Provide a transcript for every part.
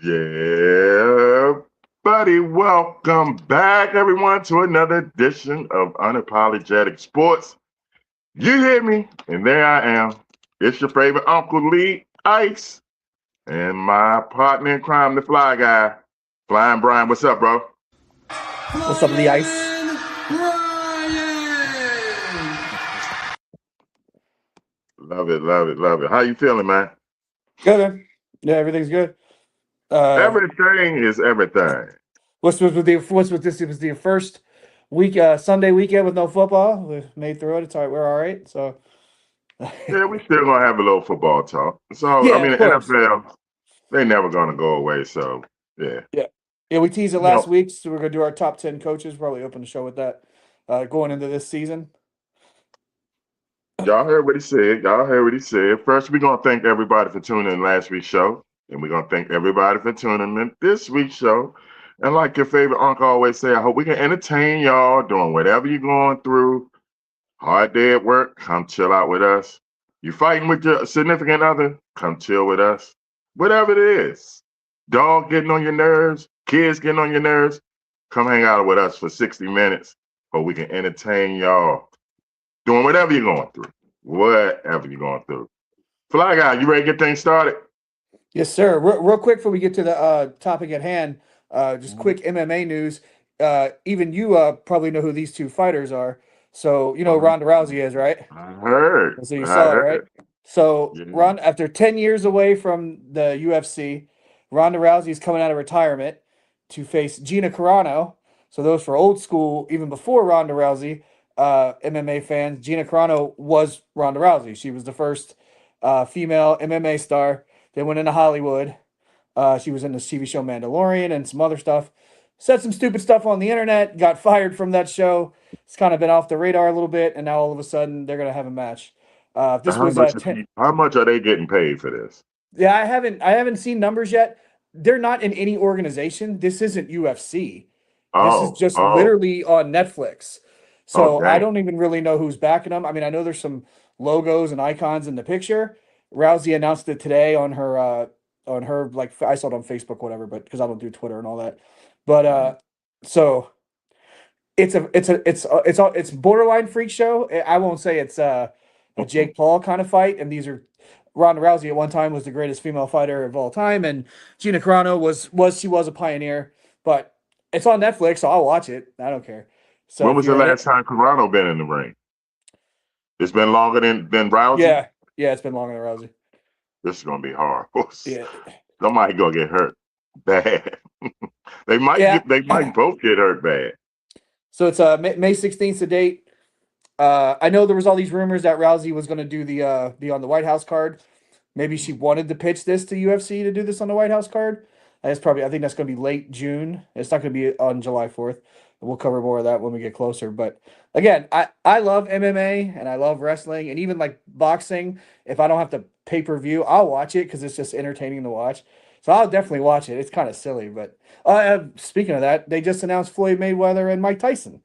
Yeah, buddy. Welcome back, everyone, to another edition of Unapologetic Sports. You hear me, and there I am. It's your favorite Uncle Lee Ice and my partner in crime, the Fly Guy, Flying Brian. What's up, bro? What's up, Lee Ice? Love it, love it, love it. How you feeling, man? Good, man. Yeah, everything's good. Uh, Everything is everything. what's with this? It was the first Sunday weekend with no football. We made through it. It's all right. We're all right. So, Yeah, we still gonna have a little football talk. So, I yeah, mean, of the course. NFL, they never gonna go away. So, yeah. Yeah, yeah. We teased it You last know, week, so we're gonna do our top 10 coaches. Probably open the show with that. Going into this season. y'all heard what he said. Y'all heard what he said. First, we're gonna thank everybody for tuning in last week's show, and we're gonna thank everybody for tuning in this week's show. And like your favorite uncle always say, I hope we can entertain y'all doing whatever you're going through. Hard day at work, come chill out with us. You fighting with your significant other, come chill with us. Whatever it is, dog getting on your nerves, kids getting on your nerves, come hang out with us for 60 minutes, or we can entertain y'all doing whatever you're going through. Whatever you're going through. Fly Guy, you ready to get things started? Yes, sir. Real quick before we get to the topic at hand, just quick MMA news. Even you probably know who these two fighters are. So you know who Ronda Rousey is, right? I heard. So you I saw it, heard. right? So Yeah. After 10 years away from the UFC, Ronda Rousey is coming out of retirement to face Gina Carano. So those for old school, even before Ronda Rousey, MMA fans, Gina Carano was Ronda Rousey. She was the first female MMA star. They went into Hollywood. She was in this TV show Mandalorian and some other stuff. Said some stupid stuff on the internet, got fired from that show. It's kind of been off the radar a little bit, and now all of a sudden they're gonna have a match. This How was much? ten. How much are they getting paid for this? Yeah, I haven't seen numbers yet. They're not in any organization. This isn't UFC. This is Oh, just oh, literally on Netflix. oh, So I dang. don't even really know who's backing them. I mean, I know there's some logos and icons in the picture. Rousey announced it today on her like I saw it on Facebook, whatever, but because I don't do Twitter and all that. But so it's borderline freak show. I won't say it's a Jake Paul kind of fight, and these are Ronda Rousey at one time was the greatest female fighter of all time, and Gina Carano was a pioneer. But it's on Netflix, so I'll watch it. I don't care. So When if was the you're in last it, time Carano been in the ring? It's been longer than Rousey. yeah, yeah, it's been longer than Rousey. This is gonna be horrible. Yeah, Somebody gonna get hurt bad. they might yeah. get. They might both get hurt bad. So it's May 16th to date. I know there was all these rumors that Rousey was going to do the be on the White House card. Maybe she wanted to pitch this to UFC to do this on the White House card. That's probably I think that's going to be late June. It's not going to be on July 4th. We'll cover more of that when we get closer. But again, I love MMA and I love wrestling and even like boxing. If I don't have to pay per view, I'll watch it because it's just entertaining to watch. So I'll definitely watch it. It's kind of silly, but speaking of that, they just announced Floyd Mayweather and Mike Tyson.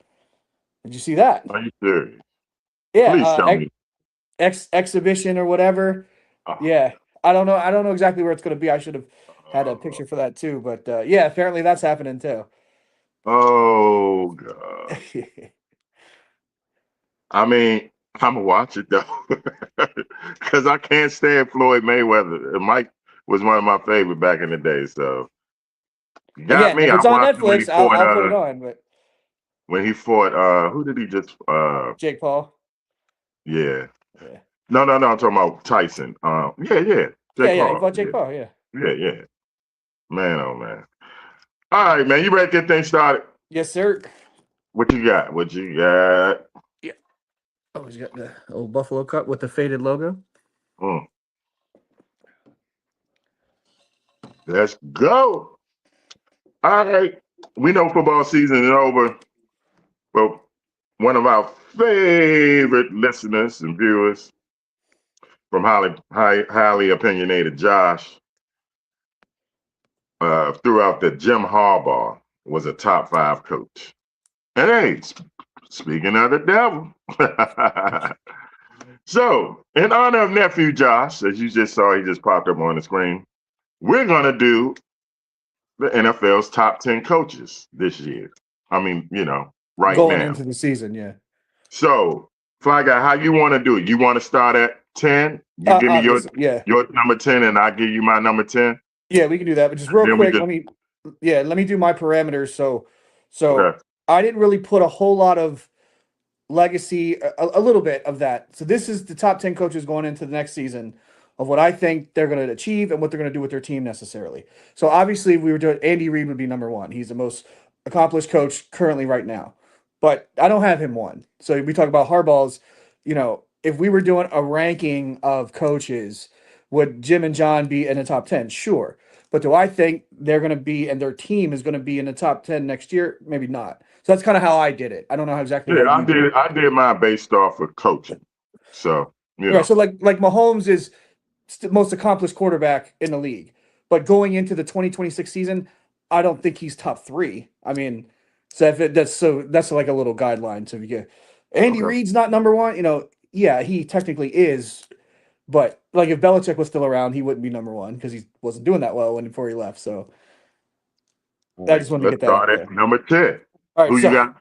Did you see that? Are you serious? Yeah, Please tell me. exhibition or whatever. Oh, Yeah, I don't know. I don't know exactly where it's going to be. I should have had a picture for that too. But yeah, apparently that's happening too. oh God. I mean, I'm gonna watch it though, because I can't stand Floyd Mayweather. Mike was one of my favorite back in the day. So you got Again, me. if I it's on watched him when he Netflix, I'll fought. I'll put it on. But When he fought. Who did he just? Jake Paul. Yeah. Yeah, No, no, no. I'm talking about Tyson. Yeah, yeah. yeah, Jake yeah. He Paul. fought Yeah, Jake Paul. Yeah. yeah, yeah. Man, oh man. All right, man. You ready to get things started? Yes, sir. What you got? What you got? Yeah. Oh, he's got the old Buffalo Cup with the faded logo. Mm, let's go. All right. We know football season is over, but one of our favorite listeners and viewers from highly opinionated Josh throughout that Jim Harbaugh was a top 5 coach. And hey, speaking of the devil. So, in honor of nephew Josh, as you just saw, he just popped up on the screen. We're gonna do the NFL's top 10 coaches this year. I mean, right going now. into the season. Yeah, So, Fly Guy, how you want to do it? You want to start at 10? You give me your obviously, yeah, your number 10, and I give you my number 10. yeah, we can do that. But just real Then we quick, just let me do my parameters. So okay. I didn't really put a whole lot of legacy, a little bit of that. So this is the top 10 coaches going into the next season of what I think they're going to achieve and what they're going to do with their team necessarily. So obviously, if we were doing Andy Reid would be number one. He's the most accomplished coach currently right now, but I don't have him one. So we talk about Harbaugh's. If we were doing a ranking of coaches, would Jim and John be in the top 10? Sure. But do I think they're going to be and their team is going to be in the top 10 next year? Maybe not. So that's kind of how I did it. I don't know exactly how Yeah, you did it. I did mine based off of coaching. So, Right. So like Mahomes is most accomplished quarterback in the league, but going into the 2026 season, I don't think he's top three. I mean, so if it, that's like a little guideline. So if you get Andy okay. Reid's not number one, yeah, he technically is, but like if Belichick was still around, he wouldn't be number one because he wasn't doing that well before he left. So All I right. just wanted to Let's get that start out at there. number 10. All right, Who you so got?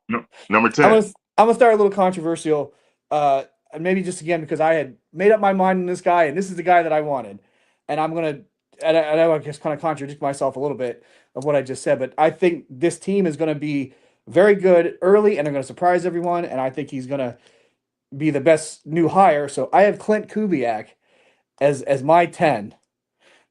Number I'm 10. gonna I'm gonna start a little controversial, and maybe just again because I had made up my mind on this guy, and this is the guy that I wanted, and I'm gonna and I just kind of contradict myself a little bit of what I just said, but I think this team is gonna be very good early, and they're gonna surprise everyone, and I think he's gonna be the best new hire. So I have Clint Kubiak as my 10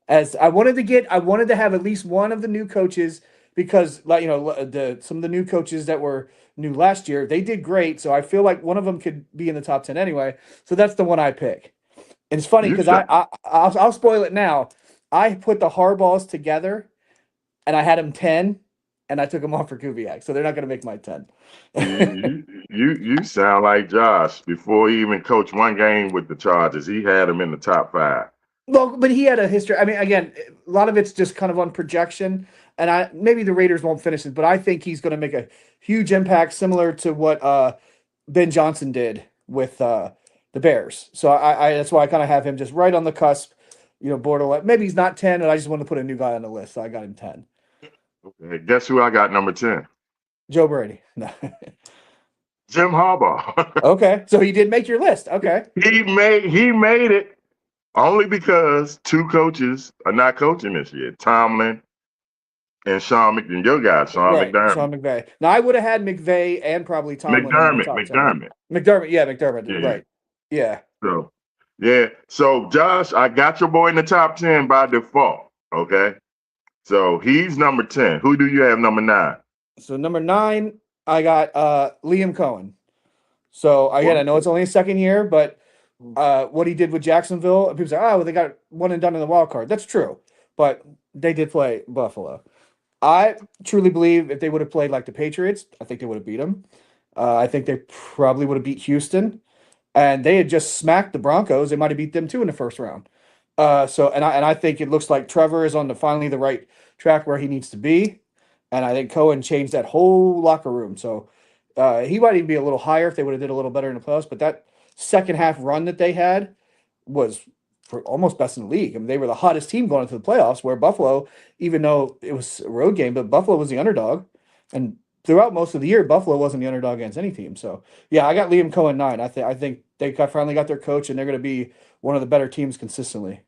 as I wanted to have at least one of the new coaches because like the some of the new coaches that were new last year, they did great, so I feel like one of them could be in the top 10 anyway. So that's the one I pick. And it's funny You because said I'll spoil it now. I put the Harbaughs together and I had them 10 and I took them off for Kubiak, so they're not going to make my 10. you sound like Josh. Before he even coached one game with the Chargers, he had him in the top 5. Well, but he had a history. I mean, again, a lot of it's just kind of on projection, and I maybe the Raiders won't finish it, but I think he's going to make a huge impact, similar to what Ben Johnson did with the Bears. So I that's why I kind of have him just right on the cusp, borderline. Maybe he's not 10, and I just want to put a new guy on the list, so I got him 10. Okay, guess who I got number 10? Joe Brady. No. Jim Harbaugh. Okay, so he did make your list. Okay, he made it only because two coaches are not coaching this year. Tomlin and and your guy, Sean right, McDermott. Sean McVay. Now I would have had McVay and probably Tomlin in my McDermott, top 10. McDermott. McDermott, yeah, McDermott, Yeah, yeah. right, yeah. So, yeah. So, Josh, I got your boy in the top 10 by default. Okay. So he's number 10. Who do you have number 9? So number 9, I got Liam Cohen. So again, I know it's only a second year, but what he did with Jacksonville, people say, oh, well, they got one and done in the wild card. That's true, but they did play Buffalo. I truly believe if they would have played like the Patriots, I think they would have beat them. I think they probably would have beat Houston, and they had just smacked the Broncos. They might have beat them too in the first round. And I think it looks like Trevor is on finally the right track where he needs to be, and I think Cohen changed that whole locker room. So he might even be a little higher if they would have did a little better in the playoffs. But that second half run that they had was for almost best in the league. I mean, they were the hottest team going into the playoffs. Where Buffalo, even though it was a road game, but Buffalo was the underdog, and throughout most of the year, Buffalo wasn't the underdog against any team. So yeah, I got Liam Cohen 9. I think finally got their coach, and they're going to be one of the better teams consistently.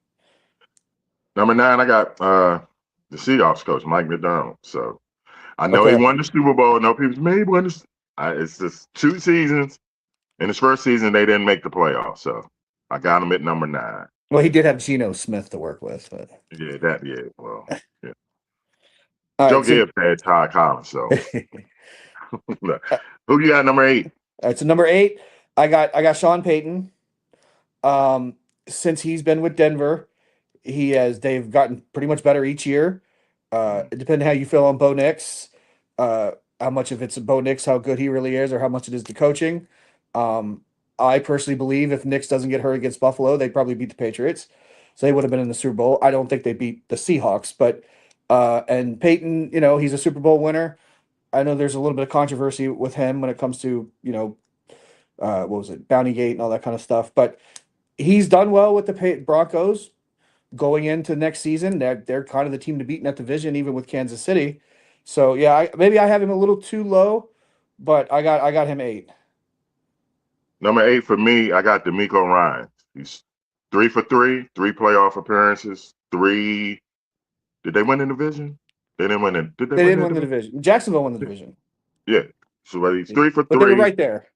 Number 9, I got the Seahawks coach, Mike McDonald. So I know he Okay. won the Super Bowl. I know people say, maybe won the. It's just 2 seasons. In his first season, they didn't make the playoffs. So I got him at number 9. Well, he did have Geno Smith to work with, but Well, yeah. all Joe right. So Gibbs had Ty Collins. So all who you got number 8? right. So number 8, I got Sean Payton. Since he's been with Denver, they've gotten pretty much better each year. Depending how you feel on Bo Nix, how much of it's Bo Nix, how good he really is, or how much it is the coaching. Um, I personally believe if Nix doesn't get hurt against Buffalo, they'd probably beat the Patriots. So they would have been in the Super Bowl. I don't think they beat the Seahawks, but and Peyton, he's a Super Bowl winner. I know there's a little bit of controversy with him when it comes to, what was it, Bounty Gate and all that kind of stuff, but he's done well with the Broncos. going into next season. They're kind of the team to beat in that division, even with Kansas City. So yeah, maybe I have him a little too low, but I got him 8. Number 8 for me, I got D'Amico Ryan. He's 3 for 3, 3 playoff appearances, 3. Did they win the division? They didn't win it. Did they They win didn't the win the division? division. Jacksonville won the division. Yeah. So but he's three for But they were three. right there.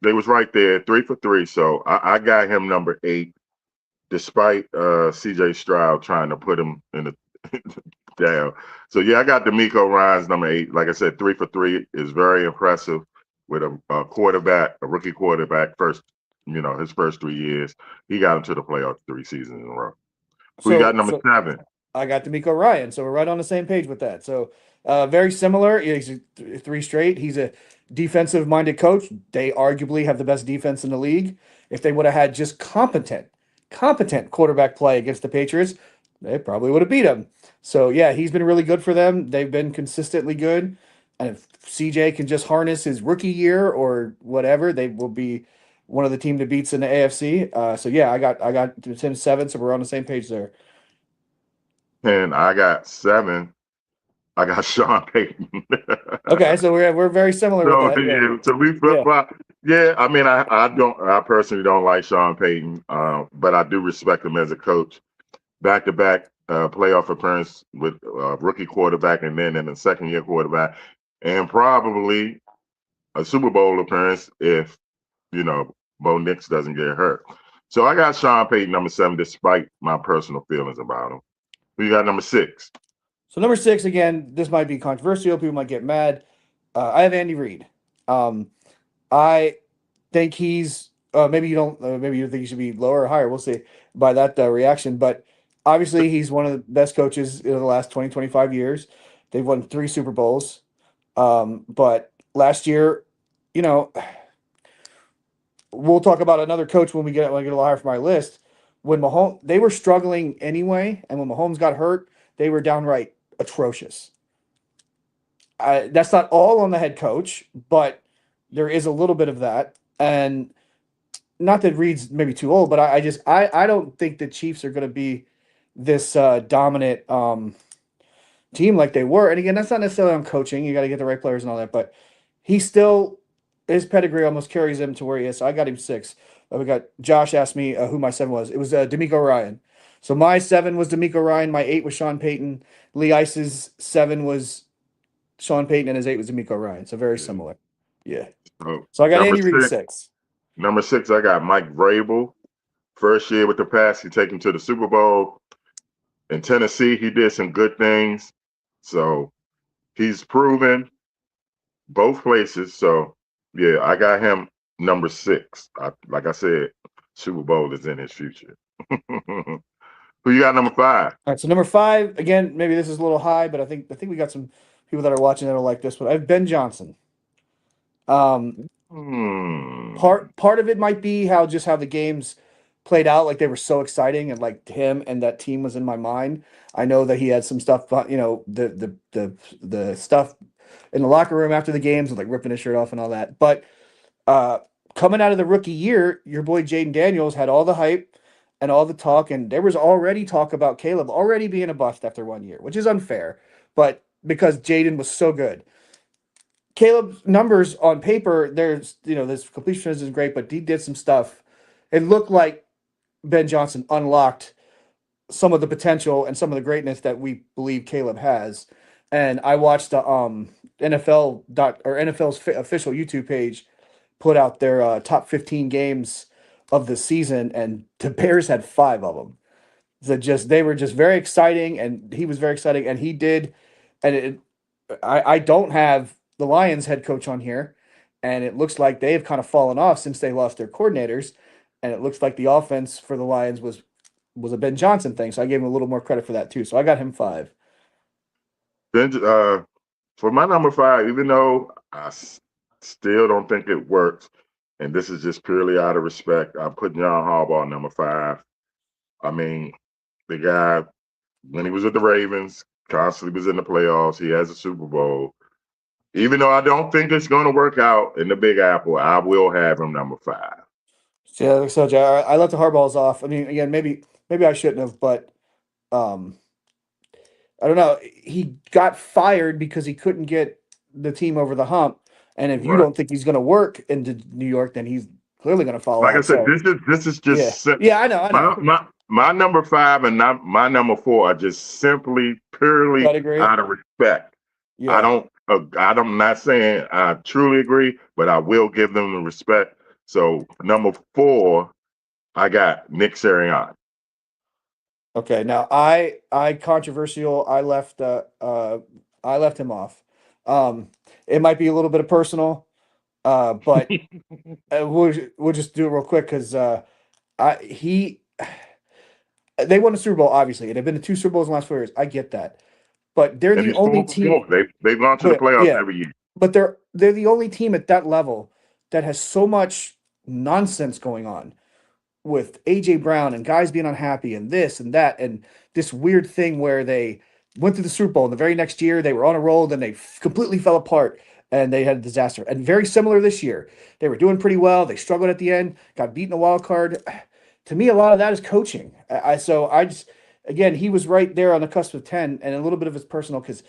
They was right there, 3 for 3. So I got him number 8, despite CJ Stroud trying to put him in the down. So yeah, I got D'Amico Ryan's number 8. Like I said, 3 for 3 is very impressive with a quarterback, a rookie quarterback, his first 3 years. He got him to the playoffs 3 seasons in a row. Who you got So number so 7? I got D'Amico Ryan, so we're right on the same page with that. So very similar. He's 3 straight. He's a defensive-minded coach. They arguably have the best defense in the league. If they would have had just competent quarterback play against the Patriots, they probably would have beat them. So yeah, he's been really good for them. They've been consistently good. And if CJ can just harness his rookie year or whatever, they will be one of the team that beats in the AFC. So yeah, I got Tim 7, so we're on the same page there. And I got 7. I got Sean Payton. Okay, so we're very similar with So that. Yeah, yeah, so we flip yeah. flop. Yeah, I mean, I personally don't like Sean Payton, but I do respect him as a coach. Back to back playoff appearance with rookie quarterback, and then in the second year quarterback, and probably a Super Bowl appearance if Bo Nix doesn't get hurt. So I got Sean Payton number 7, despite my personal feelings about him. Who you got number 6? So number 6, again, this might be controversial. People might get mad. I have Andy Reid. Um, I think he's maybe you don't maybe you think he should be lower or higher. We'll see by that reaction. But obviously, he's one of the best coaches in the last 20 25 years. They've won 3 Super Bowls. But last year, you know, we'll talk about another coach when I get a little higher for my list. When Mahomes, they were struggling anyway, and when Mahomes got hurt, they were downright atrocious. That's not all on the head coach, but there is a little bit of that. And not that Reed's maybe too old, but I don't think the Chiefs are going to be this dominant team like they were. And again, that's not necessarily on coaching. You got to get the right players and all that, but he still his pedigree almost carries him to where he is. So I got him 6. We got Josh asked me who my 7 was. It was D'Amico Ryan. So my 7 was D'Amico Ryan. My 8 was Sean Payton. Lee Ice's 7 was Sean Payton, and his 8 was D'Amico Ryan. So very similar. Yeah. Oh, So I got number Andy Reid 6. 6. Number 6, I got Mike Vrabel. First year with the Pats, he take him to the Super Bowl. In Tennessee, he did some good things. So he's proven both places. So yeah, I got him number 6. Like I said, Super Bowl is in his future. Who you got number 5? All right, so number 5, again, maybe this is a little high, but I think we got some people that are watching that will like this one. I have Ben Johnson. Um, Hmm. part of it might be how the games played out, like they were so exciting, and like him and that team was in my mind. I know that he had some stuff, but the stuff in the locker room after the games with like ripping his shirt off and all that. But uh, coming out of the rookie year, your boy Jaden Daniels had all the hype and all the talk, and there was already talk about Caleb already being a bust after 1 year, which is unfair, but because Jaden was so good. Caleb's numbers on paper, this completion isn't great, but he did some stuff. It looked like Ben Johnson unlocked some of the potential and some of the greatness that we believe Caleb has. And I watched the NFL's official YouTube page put out their top 15 games of the season, and the Bears had 5 of them. They were just very exciting, and he was very exciting, and he did. And I don't have the Lions head coach on here, and it looks like they've kind of fallen off since they lost their coordinators, and it looks like the offense for the Lions was a Ben Johnson thing. So I gave him a little more credit for that too. So I got him 5. Then for my number 5, even though still don't think it works, and this is just purely out of respect, I'm putting John Harbaugh number 5. I mean, the guy, when he was with the Ravens, constantly was in the playoffs. He has a Super Bowl. Even though I don't think it's going to work out in the Big Apple, I will have him number 5. So, yeah, so Jay, I let the Hardballs off. I mean, again, maybe I shouldn't have, but um, I don't know. He got fired because he couldn't get the team over the hump. And if you Right. don't think he's going to work into New York, then he's clearly going to fall Like I out. said, So this is yeah, just yeah, I my know. my number five and my number four are just simply I'd purely agree. out of respect. Yeah. I'm not saying I truly agree, but I will give them the respect. So number four, I got Nick Sirianni. Okay. Now I controversial. I left him off. Um, it might be a little bit of personal, but we'll just do it real quick because I he they won the Super Bowl obviously, and they've been to two Super Bowls in the last 4 years. I get that, but they're And the he's only 4 for 4. team. They've gone to the But playoffs yeah, every year. but they're the only team at that level that has so much nonsense going on with AJ Brown and guys being unhappy and this and that and this weird thing where they went to the Super Bowl and the very next year they were on a roll, then they completely fell apart and they had a disaster. And very similar this year. They were doing pretty well. They struggled at the end, got beaten a wild card. To me, a lot of that is coaching. So I just again he was right there on the cusp of 10 and a little bit of his personal because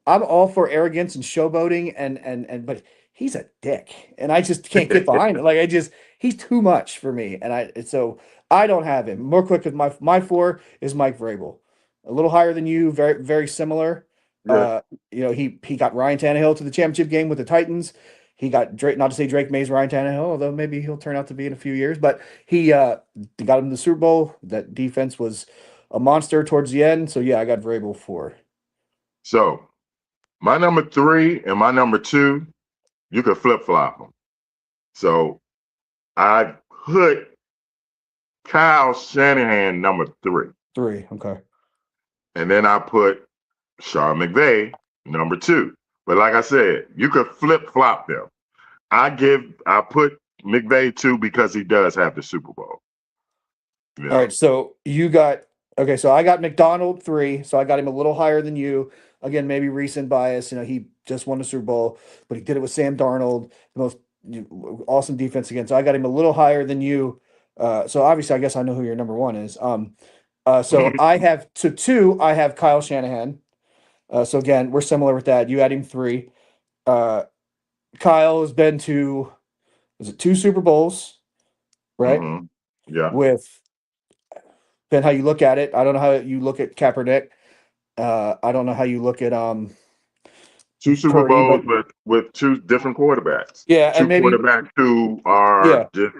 I'm all for arrogance and showboating and but he's a dick and I just can't get behind it. Like I just he's too much for me and I don't have him. More quick with my four is Mike Vrabel. A little higher than you, very similar. Yeah. He got Ryan Tannehill to the championship game with the Titans. He got Drake, not to say Drake May's Ryan Tannehill, although maybe he'll turn out to be in a few years, but he got him to the Super Bowl. That defense was a monster towards the end. So yeah, I got Vrabel for. So my number three and my number two, you could flip flop them. So I put Kyle Shanahan number three, Three. Okay. and then I put Sean McVay number two. But like I said, you could flip flop them. I put McVay two because he does have the Super Bowl. You All know. right, so you got okay. So I got McDonald three, so I got him a little higher than you. Again, maybe recent bias. He just won the Super Bowl, but he did it with Sam Darnold, the most awesome defense again. So I got him a little higher than you. So obviously, I guess I know who your number one is. So I have to two. I have Kyle Shanahan. So again, we're similar with that. You had him three. Uh, Kyle has been to was it two Super Bowls, right? Hmm. Yeah. With depending how you look at it. I don't know how you look at Kaepernick. I don't know how you look at Two Super Purdy, Bowls but with two different quarterbacks. yeah, and Two maybe quarterbacks who are yeah, just,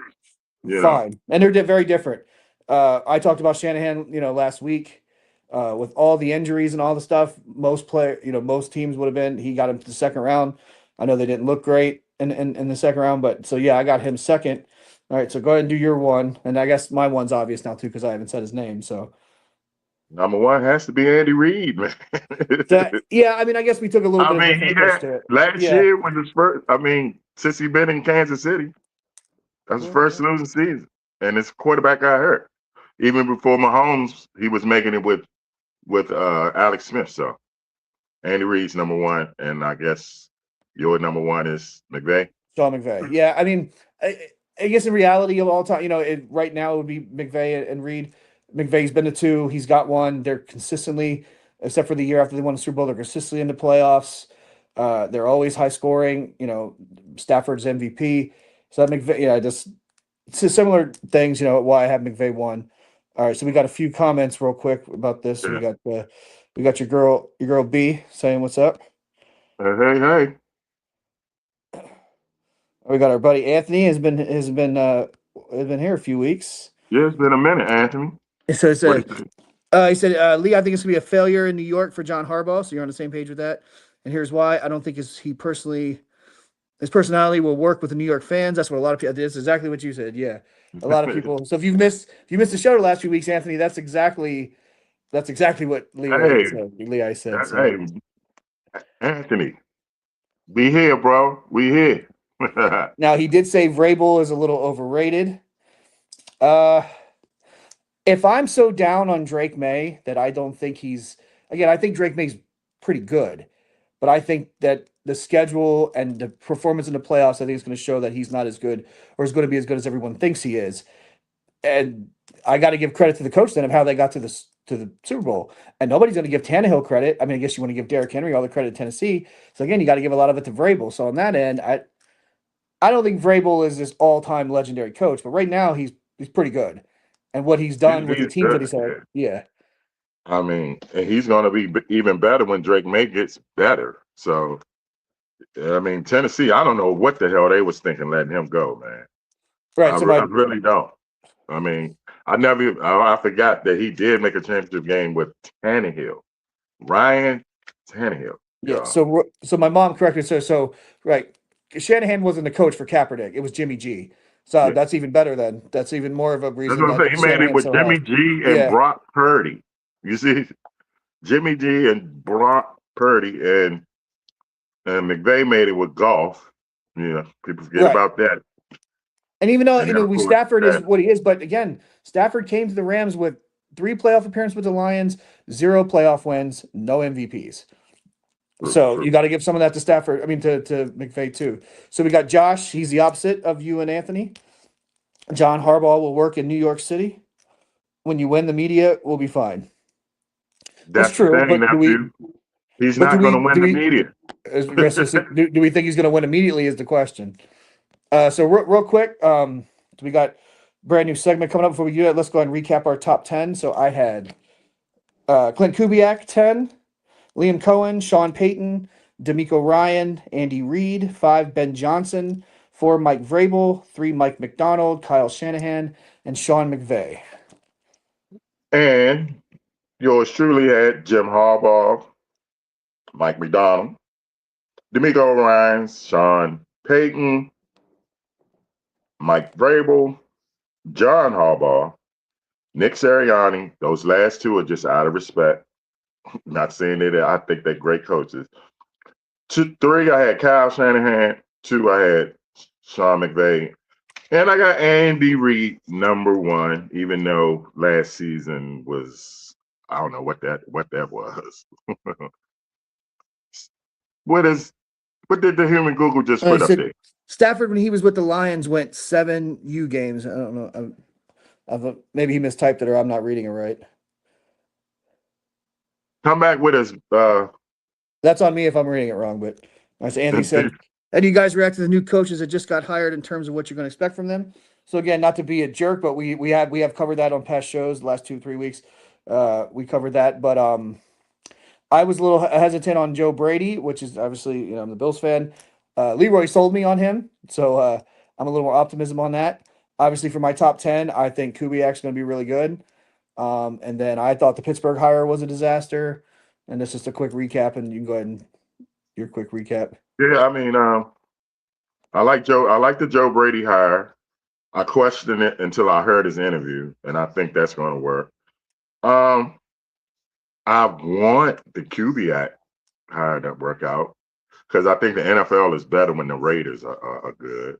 you know. fine, and they're very different. I talked about Shanahan, last week, with all the injuries and all the stuff. Most teams would have been. He got him to the second round. I know they didn't look great in the second round, but so yeah, I got him second. All right, so go ahead and do your one, and I guess my one's obvious now too because I haven't said his name. So Number one has to be Andy Reid, man. that yeah, I mean, I guess we took a little I bit of mean, he different approach had to it. last Yeah. year when his first. I mean, since he been in Kansas City, that's his first losing season, and his quarterback got hurt. Even before Mahomes, he was making it with Alex Smith. So Andy Reid's number one, and I guess your number one is McVay. Sean McVay. Yeah, I mean, I guess in reality of all time, right now it would be McVay and Reed. McVay's been to two. He's got one. They're consistently, except for the year after they won the Super Bowl, they're consistently in the playoffs. They're always high scoring. Stafford's MVP. So that McVay, yeah, just it's just similar things. Why I have McVay one. All right, so we got a few comments real quick about this. Yeah. We got your girl B saying what's up. Hey. We got our buddy Anthony has been here a few weeks. Yeah, it's been a minute, Anthony. So What do you think? he said, Lee, I think it's gonna be a failure in New York for John Harbaugh. So you're on the same page with that. And here's why: I don't think his personality will work with the New York fans. That's what a lot of people. That's exactly what you said. Yeah, a lot of people. So if you missed the show the last few weeks, Anthony, that's exactly what Hey, Leah said. So hey, Anthony, we here, bro. We here. now he did say Vrabel is a little overrated. Uh, if I'm so down on Drake May that I don't think I think Drake May's pretty good, but I think that the schedule and the performance in the playoffs, I think is going to show that he's not as good or is going to be as good as everyone thinks he is. And I got to give credit to the coach then of how they got to the Super Bowl, and nobody's going to give Tannehill credit. I mean, I guess you want to give Derrick Henry all the credit to Tennessee. So again, you got to give a lot of it to Vrabel. So on that end, I don't think Vrabel is this all time legendary coach, but right now he's pretty good, and what he's done with the He's teams that good. he's had, Yeah. yeah. I mean, and he's going to be even better when Drake May gets better. So, I mean, Tennessee, I don't know what the hell they was thinking letting him go, man. Right. So I my really don't. I mean, I forgot that he did make a championship game with Tannehill, Ryan Tannehill. Yeah, Yeah, so my mom corrected so right. Shanahan wasn't the coach for Kaepernick. It was Jimmy G. So yeah. that's even better then. That's even more of a That's reason what I'm that saying. He made it Shanahan's with so high. Jimmy G and Yeah, Brock Purdy. You see, Jimmy G and Brock Purdy and McVay made it with golf. Yeah, people forget right. about that. And even though And then of we course Stafford is that. what he is, but again, Stafford came to the Rams with 3 playoff appearances with the Lions, 0 playoff wins, no MVPs. True, So you true. got to give some of that to Stafford. I mean to McVay too. So we got Josh. He's the opposite of you and Anthony. John Harbaugh will work in New York City. When you win, the media will be fine. That's That's the true, thing, but nephew. He's but do not going we to win do the we media. do we think he's going to win immediately? Is the question. So real quick, we got brand new segment coming up. Before we do that, let's go ahead and recap our top 10. So I had Clint Kubiak 10, Liam Cohen, Sean Payton, D'Amico Ryan, Andy Reid, 5 Ben Johnson, 4 Mike Vrabel, 3 Mike McDonald, Kyle Shanahan, and Sean McVay. And yours truly had Jim Harbaugh, Mike McDonald, D'Amico Ryans, Sean Payton, Mike Vrabel, John Harbaugh, Nick Sirianni. Those last two are just out of respect. Not saying that I think they're great coaches. 3, I had Kyle Shanahan. 2, I had Sean McVay. And I got Andy Reid #1, even though last season was, I don't know what that was. what is what did the human Google just I put up said there? Stafford when he was with the Lions went 7 U games. I don't know. Maybe he mistyped it or I'm not reading it right. Come back with us. That's on me if I'm reading it wrong. But as Anthony said, how do you guys react to the new coaches that just got hired in terms of what you're going to expect from them? So again, not to be a jerk, but we have covered that on past shows the last 2-3 weeks. We covered that, but I was a little hesitant on Joe Brady, which is obviously I'm the Bills fan. Leroy sold me on him, so I'm a little more optimism on that. Obviously, for my top 10, I think Kubiak's going to be really good. And then I thought the Pittsburgh hire was a disaster. And that's just a quick recap, and you can go ahead and your quick recap. Yeah, I mean, I like Joe. I like the Joe Brady hire. I questioned it until I heard his interview, and I think that's going to work. Um, I want the Kubiak hire to work out because I think the NFL is better when the Raiders are good,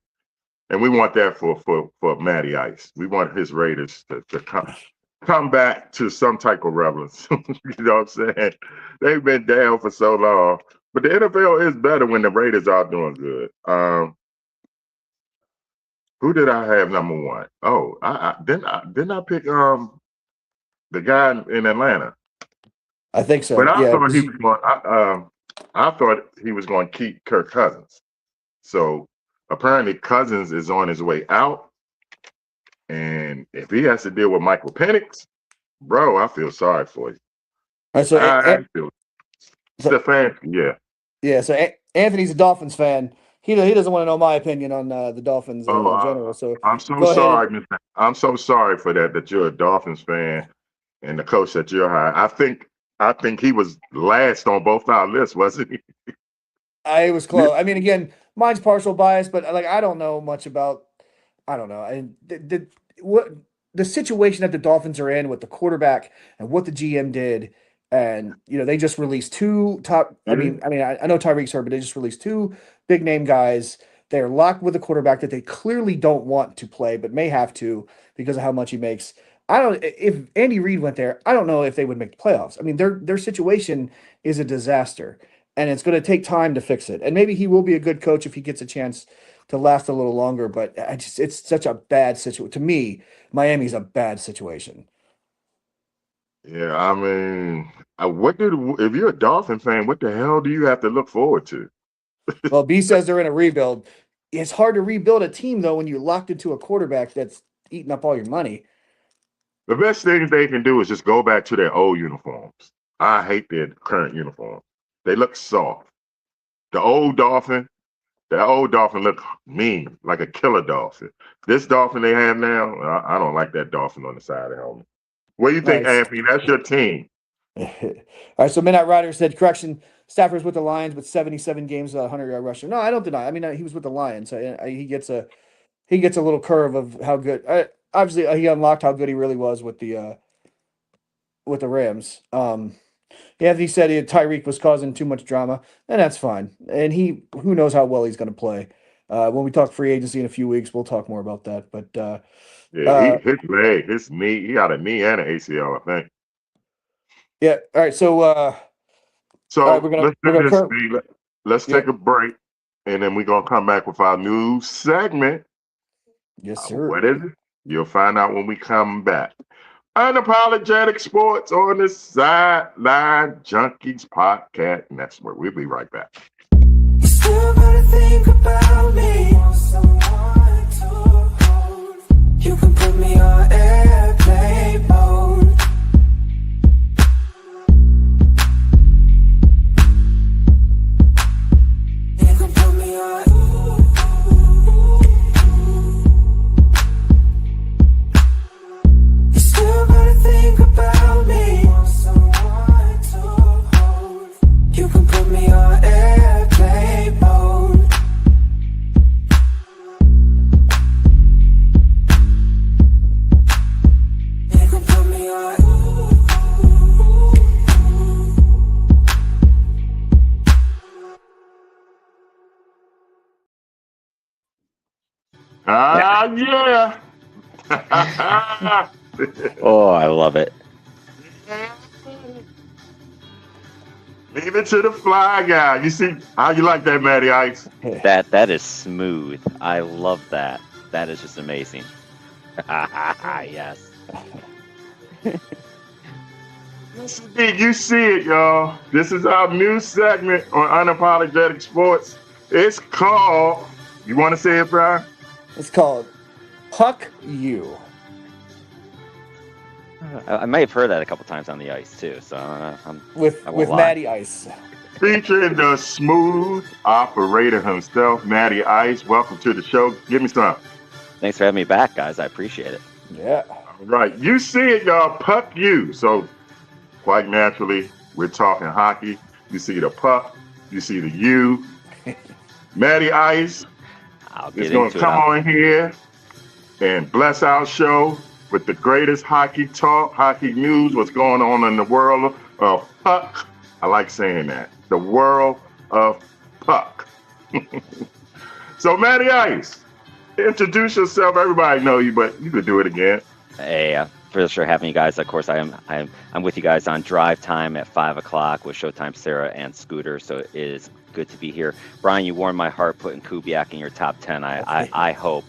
and we want that for Matty Ice. We want his Raiders to come back to some type of relevance. You know what I'm saying? They've been down for so long, but the NFL is better when the Raiders are doing good. Who did I have #1? Oh, I didn't I pick the guy in Atlanta, I think but so. Yeah, because I thought he was going to keep Kirk Cousins. So apparently Cousins is on his way out, and if he has to deal with Michael Penix, bro, I feel sorry for you. so, I feel so Stefanski, yeah. yeah, so Anthony's a Dolphins fan. He doesn't want to know my opinion on the Dolphins Oh, in general. So I'm so go ahead. sorry, Mr. I'm so sorry for that you're a Dolphins fan and the coach that you're hiring. I think he was last on both our lists, wasn't he? I was close. I mean, again, mine's partial bias, but like I don't know much about. I don't know. I what the situation that the Dolphins are in with the quarterback and what the GM did, and they just released 2 top. I Yeah. mean, I know Tyreek's hurt, but they just released 2 big name guys. They're locked with a quarterback that they clearly don't want to play, but may have to because of how much he makes. I don't. If Andy Reid went there, I don't know if they would make the playoffs. I mean, their situation is a disaster, and it's going to take time to fix it. And maybe he will be a good coach if he gets a chance to last a little longer. But it's such a bad situation. To me, Miami's a bad situation. Yeah, I mean, if you're a Dolphin fan, what the hell do you have to look forward to? Well, B says they're in a rebuild. It's hard to rebuild a team though when you're locked into a quarterback that's eating up all your money. The best thing they can do is just go back to their old uniforms. I hate their current uniforms. They look soft. The old Dolphin, that old Dolphin looked mean, like a killer Dolphin. This Dolphin they have now, I don't like that Dolphin on the side of the helmet. What do you think, Nice. Anthony? That's your team. All right, so Midnight Rider said, correction, Stafford's with the Lions with 77 games, 100-yard rusher. No, I don't deny. I mean, he was with the Lions. So he gets a little curve of how good. Obviously, he unlocked how good he really was with the Rams. Yeah, he said Tyreek was causing too much drama, and that's fine. And who knows how well he's going to play. When we talk free agency in a few weeks, we'll talk more about that. But Yeah, his leg, his knee, he got a knee and an ACL, I think. yeah, all right. So all right, So let's we're do gonna this, curve. Steve. Let's Yeah, take a break, and then we're gonna come back with our new segment. yes, What sir. is it? You'll find out when we come back. Unapologetic Sports on the Sideline Junkies Podcast Network. We'll be right back. You still gotta think about me. Want someone to hold. You can put me on airplane mode. You can put me on. You still gotta think about me. Want someone to hold. You can put me on airplane mode. You can put me on. Ah, yeah. Oh, I love it. Leave it to the fly guy. You see how you like that, Matty Ice? That is smooth. I love that. That is just amazing. Yes. Yes, indeed. You see it, y'all. This is our new segment on Unapologetic Sports. It's called, you want to say it, Brian? It's called Puck You. I may have heard that a couple times on the ice too. So I with won't lie. Matty Ice. Featuring the smooth operator himself, Matty Ice. Welcome to the show. Give me some. Thanks for having me back, guys. I appreciate it. Yeah. All right. You see it, y'all. Puck you. So, quite naturally, we're talking hockey. You see the puck. You see the U. Matty Ice I'll is get going into to come it. on here and bless our show with the greatest hockey talk, hockey news, what's going on in the world of puck. I like saying that. The world of puck. So, Matty Ice, introduce yourself. Everybody know you, but you could do it again. Hey, for sure having you guys. Of course, I'm with you guys on Drive Time at 5:00 with Showtime Sarah and Scooter. So it is good to be here. Brian, you warmed my heart putting Kubiak in your top 10. I hope,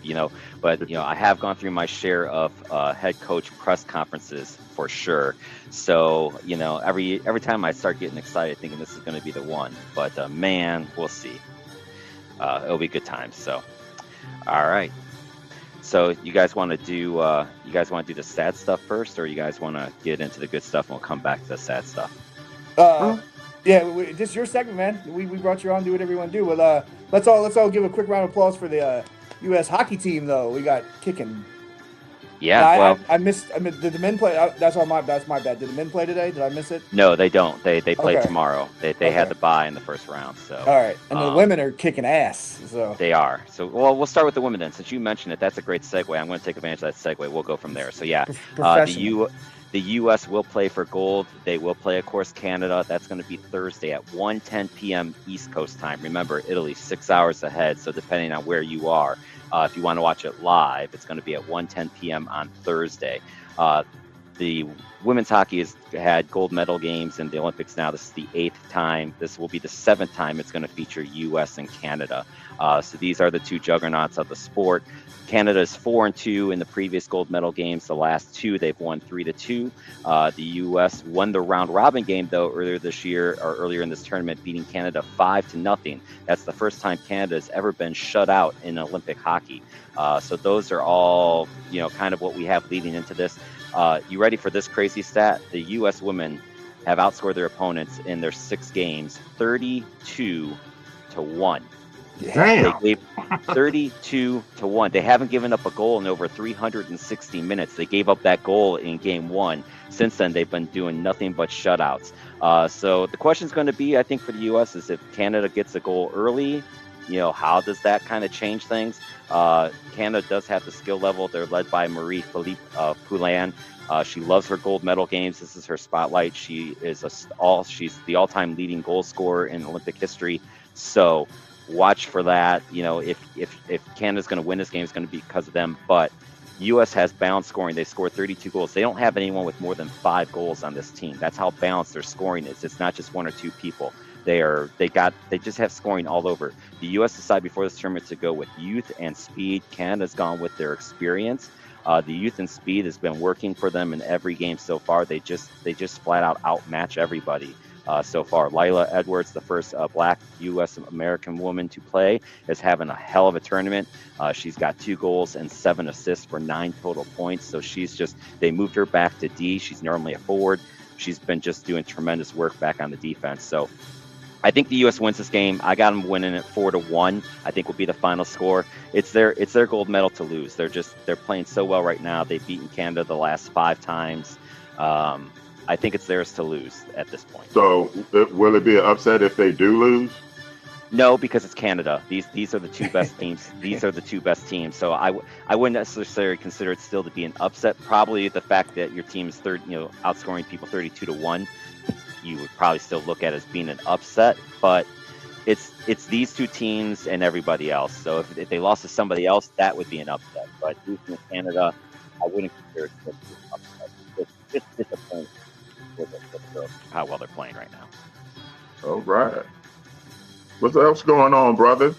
but I have gone through my share of head coach press conferences for sure. So every time I start getting excited, thinking this is going to be the one. But man, we'll see. It'll be good times. So, all right. So you guys want to do the sad stuff first, or you guys want to get into the good stuff and we'll come back to the sad stuff? Yeah, this is your segment, man. We brought you on. Do whatever you want to do. Well, let's all give a quick round of applause for the U.S. hockey team, though. We got kicking. Yeah, I missed. Did the men play? That's my bad. Did the men play today? Did I miss it? no, they don't. They play Okay. tomorrow. They Okay. had the bye in the first round. So All right, and the women are kicking ass. So they are. So we'll start with the women then. Since you mentioned it, that's a great segue. I'm going to take advantage of that segue. We'll go from there. So yeah, the U.S. will play for gold. They will play, of course, Canada. That's going to be Thursday at 1:10 p.m. East Coast time. Remember, Italy 6 hours ahead. So depending on where you are, if you want to watch it live, it's going to be at 1:10 p.m. on Thursday. The women's hockey has had gold medal games in the Olympics now. This is the 8th time. This will be the 7th time it's going to feature U.S. and Canada. So these are the two juggernauts of the sport. Canada is 4-2 in the previous gold medal games. The last two, they've won 3-2. The U.S. won the round robin game though earlier this year, or earlier in this tournament, beating Canada 5-0. That's the first time Canada has ever been shut out in Olympic hockey. So those are all, kind of what we have leading into this. You ready for this crazy stat? The U.S. women have outscored their opponents in their 6 games 32-1. Damn. They gave 32-1. They haven't given up a goal in over 360 minutes. They gave up that goal in game 1. Since then, they've been doing nothing but shutouts. So the question is going to be, I think, for the U.S. is if Canada gets a goal early, how does that kind of change things? Canada does have the skill level. They're led by Marie-Philippe Poulin. She loves her gold medal games. This is her spotlight. She is she's the all-time leading goal scorer in Olympic history. So watch for that. If Canada's going to win this game, it's going to be because of them. But U.S. has balanced scoring. They scored 32 goals. They don't have anyone with more than 5 goals on this team. That's how balanced their scoring is. It's not just 1 or 2 people. They just have scoring all over. The U.S. decided before this tournament to go with youth and speed. Canada's gone with their experience. The youth and speed has been working for them in every game so far. They just flat out outmatch everybody so far. Lila Edwards, the first Black U.S. American woman to play, is having a hell of a tournament. She's got 2 goals and 7 assists for 9 total points. So they moved her back to D. She's normally a forward. She's been just doing tremendous work back on the defense. So I think the U.S. wins this game. I got them winning it 4-1. I think will be the final score. It's their gold medal to lose. They're playing so well right now. They've beaten Canada the last 5 times. I think it's theirs to lose at this point. So will it be an upset if they do lose? No, because it's Canada. These are the 2 best teams. These are the 2 best teams. So I wouldn't necessarily consider it still to be an upset. Probably the fact that your team is outscoring people 32-1. You would probably still look at as being an upset, but it's these 2 teams and everybody else. So if they lost to somebody else, that would be an upset. But losing to Canada, I wouldn't consider it an upset. It's just disappointing with how well they're playing right now. All right. What else going on, brother?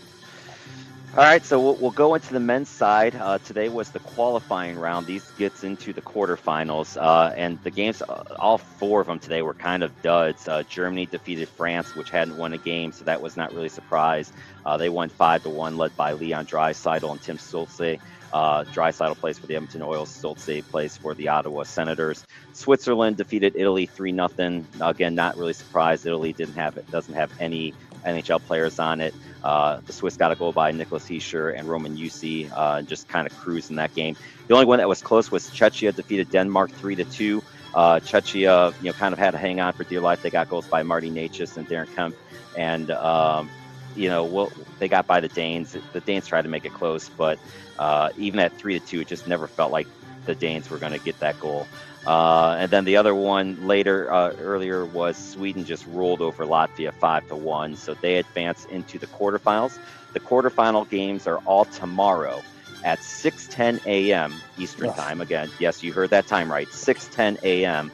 All right, so we'll go into the men's side. Today was the qualifying round. These gets into the quarterfinals, and the games, all 4 of them today were kind of duds. Germany defeated France, which hadn't won a game, so that was not really a surprise. They won 5-1, led by Leon Draisaitl and Tim Stützle. Draisaitl plays for the Edmonton Oilers. Stützle plays for the Ottawa Senators. Switzerland defeated Italy 3-0. Again, not really surprised. Italy doesn't have any NHL players on it. The Swiss got a goal by Nicholas Hischier and Roman Jussi, just kind of cruising that game. The only one that was close was Czechia defeated Denmark 3-2. Czechia, kind of had to hang on for dear life. They got goals by Marty Necas and Darren Kemp, and they got by the Danes. The Danes tried to make it close, but even at 3-2, it just never felt like the Danes were going to get that goal. And then the other one earlier was Sweden just rolled over Latvia 5-1. So they advance into the quarterfinals. The quarterfinal games are all tomorrow at 6:10 a.m. Eastern time. Again, yes, you heard that time right. 6:10 a.m.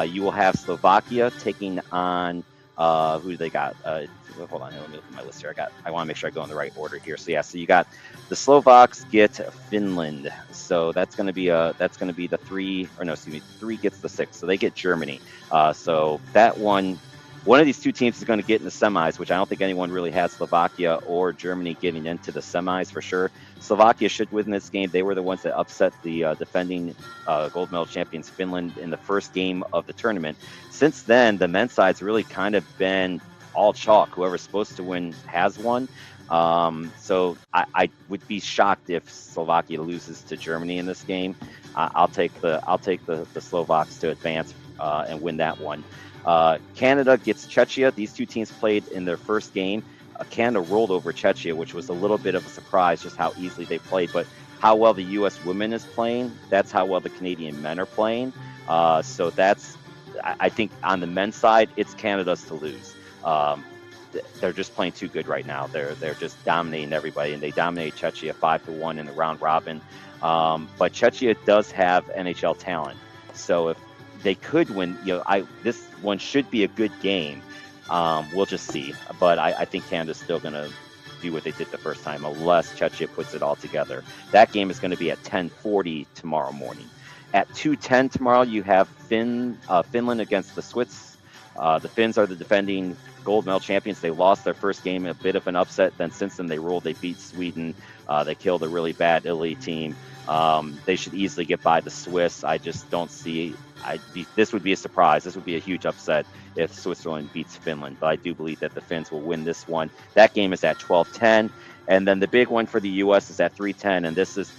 You will have Slovakia taking on who they got. Hold on, let me look at my list here. I want to make sure I go in the right order here. So you got the Slovaks get Finland. So that's going to be the 3 gets the 6. So they get Germany. So that one of these 2 teams is going to get in the semis, which I don't think anyone really has Slovakia or Germany getting into the semis for sure. Slovakia should win this game. They were the ones that upset the defending gold medal champions Finland in the first game of the tournament. Since then, the men's side's really kind of been all chalk. Whoever's supposed to win has won. So I would be shocked if Slovakia loses to Germany in this game. I'll take the Slovaks to advance and win that one. Canada gets Czechia. These 2 teams played in their first game. Canada rolled over Czechia, which was a little bit of a surprise, just how easily they played. But how well the U.S. women is playing, that's how well the Canadian men are playing. So I think on the men's side, it's Canada's to lose. They're just playing too good right now. They're just dominating everybody, and they dominate Czechia 5-1 in the round robin. But Czechia does have NHL talent. So if they could win, this one should be a good game. We'll just see. But I think Canada's still going to do what they did the first time, unless Czechia puts it all together. That game is going to be at 10:40 tomorrow morning. At 2:10 tomorrow, you have Finland against the Swiss. The Finns are the defending gold medal champions. They lost their first game, a bit of an upset. Then since then, they rolled. They beat Sweden. They killed a really bad Italy team. They should easily get by the Swiss. I just don't see. This would be a surprise. This would be a huge upset if Switzerland beats Finland. But I do believe that the Finns will win this one. That game is at 12:10. And then the big one for the U.S. is at 3:10, and this is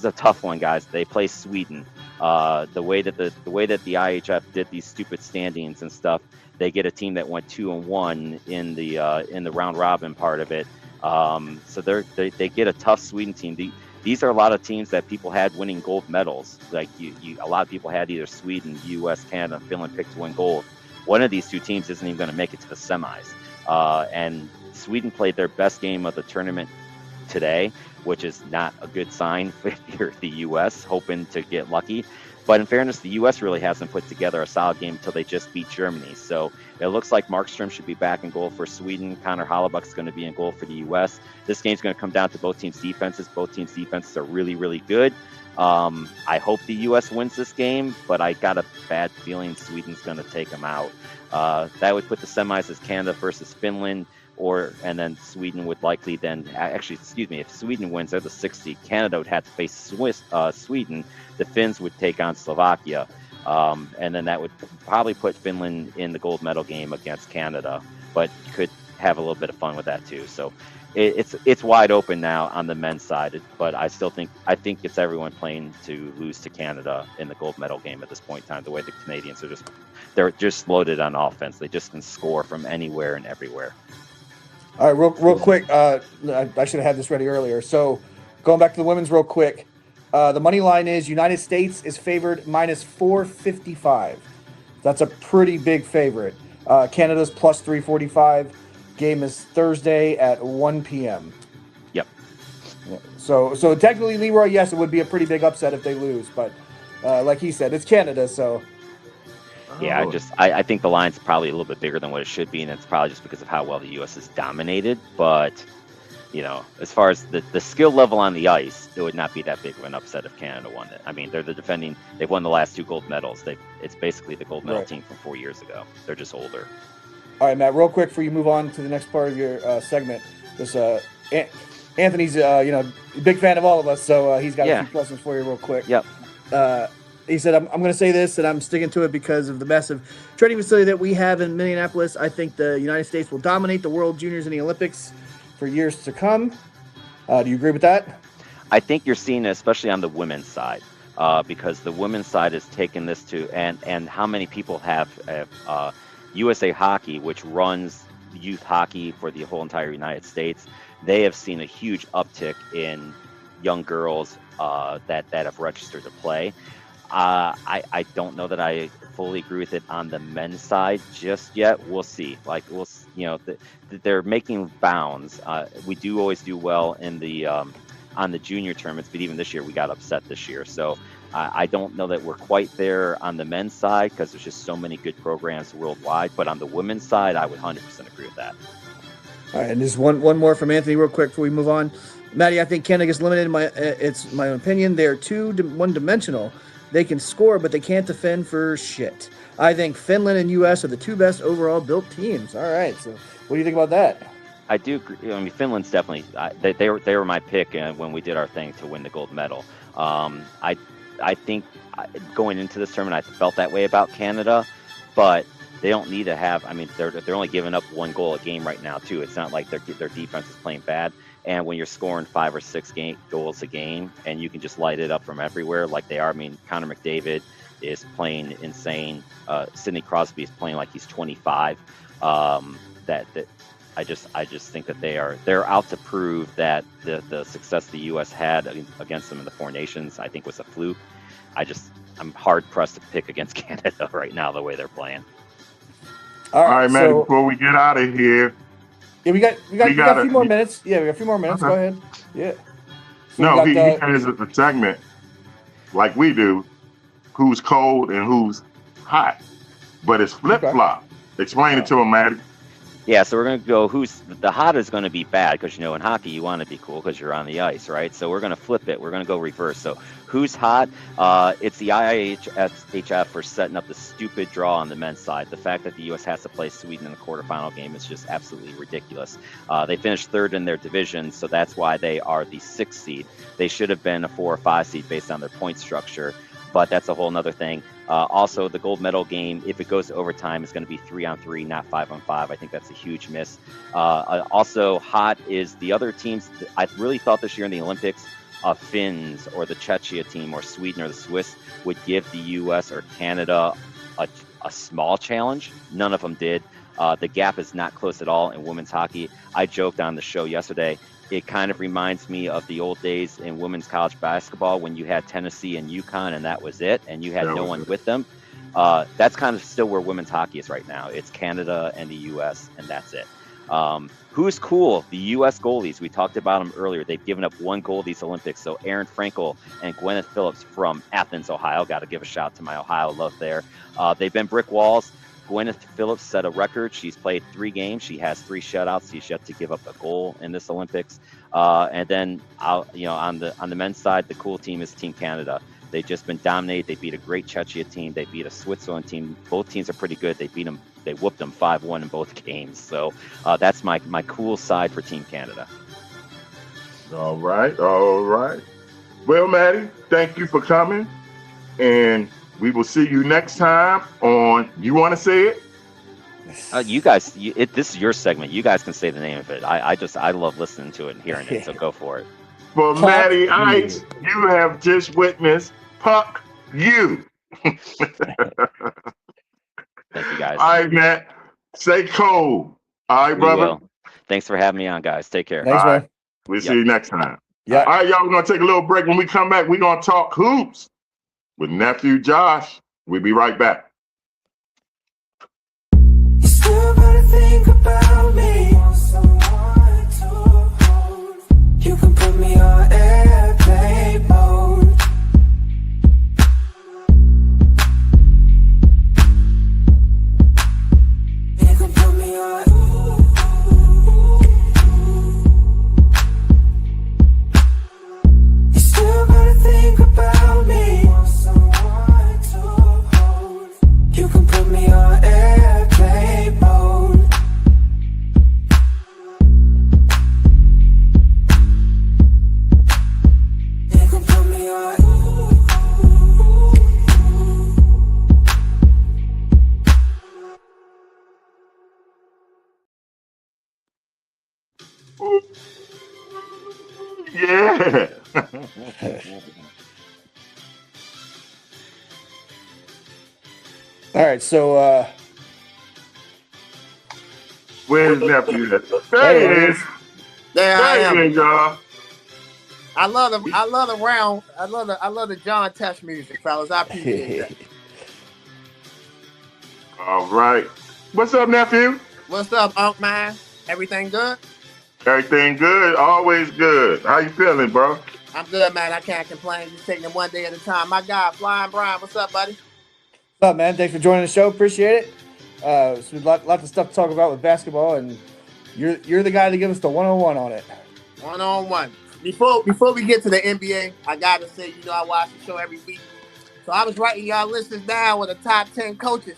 a tough one, guys. They play Sweden. The way that the IHF did these stupid standings and stuff, they get a team that went 2-1 in the round robin part of it. So they get a tough Sweden team. These are a lot of teams that people had winning gold medals. Like a lot of people had either Sweden, U.S., Canada, Finland picked to win gold. One of these two teams isn't even going to make it to the semis, and Sweden played their best game of the tournament today, which is not a good sign if you're the U.S. hoping to get lucky. But in fairness, the U.S. really hasn't put together a solid game until they just beat Germany. So it looks like Markstrom should be back in goal for Sweden. Connor Hollebuck's going to be in goal for the U.S. This game's going to come down to both teams' defenses. Both teams' defenses are really, really good. I hope the U.S. wins this game, but I got a bad feeling Sweden's going to take them out. That would put the semis as Canada versus Finland. And then Sweden would likely if Sweden wins, they're the 60. Canada would have to face Sweden. The Finns would take on Slovakia. And then that would probably put Finland in the gold medal game against Canada, but could have a little bit of fun with that too. So it's wide open now on the men's side, but I think it's everyone playing to lose to Canada in the gold medal game at this point in time. The way the Canadians they're just loaded on offense. They just can score from anywhere and everywhere. All right, real quick. I should have had this ready earlier. So, going back to the women's real quick. The money line is United States is favored -455. That's a pretty big favorite. Canada's +345. Game is Thursday at 1 p.m. Yep. Yeah. So technically, Leroy, yes, it would be a pretty big upset if they lose. But like he said, it's Canada, so. Yeah, I think the line's probably a little bit bigger than what it should be, and it's probably just because of how well the U.S. has dominated. But, as far as the skill level on the ice, it would not be that big of an upset if Canada won it. I mean, they've won the last 2 gold medals. It's basically the gold medal team from 4 years ago. They're just older. All right, Matt, real quick before you move on to the next part of your segment. Anthony's, a big fan of all of us, so he's got a few questions for you real quick. Yep. He said, I'm going to say this, and I'm sticking to it because of the massive training facility that we have in Minneapolis. I think the United States will dominate the World Juniors and the Olympics for years to come. Do you agree with that? I think you're seeing it, especially on the women's side, because the women's side has taken this to, and how many people have USA Hockey, which runs youth hockey for the whole entire United States. They have seen a huge uptick in young girls that have registered to play. I don't know that I fully agree with it on the men's side just yet. We'll see. They're making bounds. We do always do well in the on the junior tournaments, but even this year we got upset this year. So I don't know that we're quite there on the men's side because there's just so many good programs worldwide. But on the women's side, I would 100% agree with that. All right, and just one more from Anthony real quick before we move on. Maddie, I think Canada gets limited. It's my own opinion. They're one-dimensional. They can score, but they can't defend for shit. I think Finland and U.S. are the 2 best overall built teams. All right, so what do you think about that? I do agree. I mean, Finland's definitely they were my pick when we did our thing to win the gold medal. I think going into this tournament, I felt that way about Canada, but they don't need to have. I mean, they're only giving up 1 goal a game right now too. It's not like their defense is playing bad. And when you're scoring 5 or 6 goals a game, and you can just light it up from everywhere like they are. I mean, Connor McDavid is playing insane. Sidney Crosby is playing like he's 25. I just think that they're out to prove that the success the U.S. had against them in the 4 Nations, I think, was a fluke. I'm hard pressed to pick against Canada right now the way they're playing. All right, Matt. Before we get out of here. Yeah, we got a few more minutes. Yeah, we got a few more minutes. Okay. Go ahead. Yeah. So he finishes the segment like we do. who's cold and who's hot, but it's flip flop. Explain it to him, Maddie. Yeah, so we're going to go who's the hot is going to be bad because, in hockey, you want to be cool because you're on the ice, right? So we're going to flip it. We're going to go reverse. So who's hot? It's the IIHF for setting up the stupid draw on the men's side. The fact that the U.S. has to play Sweden in the quarterfinal game is just absolutely ridiculous. They finished third in their division, so that's why they are the 6th seed. They should have been a 4 or 5 seed based on their point structure, but that's a whole nother thing. Also, the gold medal game, if it goes to overtime, is going to be 3-on-3, not 5-on-5. I think that's a huge miss. Also, hot is the other teams. I really thought this year in the Olympics, Finns or the Czechia team or Sweden or the Swiss would give the U.S. or Canada a small challenge. None of them did. The gap is not close at all in women's hockey. I joked on the show yesterday. It kind of reminds me of the old days in women's college basketball when you had Tennessee and UConn and that was it, and you had no one with them. That's kind of still where women's hockey is right now. It's Canada and the U.S., and that's it. Who's cool? The U.S. goalies. We talked about them earlier. They've given up 1 goal these Olympics. So Aaron Frankel and Gwyneth Phillips from Athens, Ohio. Got to give a shout out to my Ohio love there. They've been brick walls. Gwyneth Phillips set a record. She's played 3 games. She has 3 shutouts. She's yet to give up a goal in this Olympics. And then, on the men's side, the cool team is Team Canada. They've just been dominated. They beat a great Czechia team. They beat a Switzerland team. Both teams are pretty good. They beat them. They whooped them 5-1 in both games. So that's my cool side for Team Canada. All right. Well, Maddie, thank you for coming, and we will see you next time on. You want to say it? You guys, this is your segment. You guys can say the name of it. I love listening to it and hearing it. So go for it. For Maddie Ice, you have just witnessed Puck You. Thank you, guys. All right, Matt. Stay cold. All right, brother. Will. Thanks for having me on, guys. Take care. Thanks, man. We'll see you next time. Yeah. All right, y'all. We're gonna take a little break. When we come back, we're gonna talk hoops with nephew Josh. We'll be right back. You still gotta think about me. Want someone to hold. You can put me on airplane mode. You can put me on. You still gotta think about me. Want someone to hold. You can put me on airplane mode. You can put me on. Yeah. All right, so Where's nephew at? There he is. There I There am. he is, y'all. I love the John Tesh music, fellas. I appreciate that. All right. What's up, nephew? What's up, Unc man? Everything good? Everything good? Always good. How you feeling, bro? I'm good, man. I can't complain. Just taking it one day at a time. My guy, Flying Brian. What's up, buddy? what's up, man? Thanks for joining the show. Appreciate it. So lots of stuff to talk about with basketball, and you're the guy to give us the 101 on it. 1-on-1. Before we get to the NBA, I gotta say, I watch the show every week. So I was writing y'all lists down with the top 10 coaches.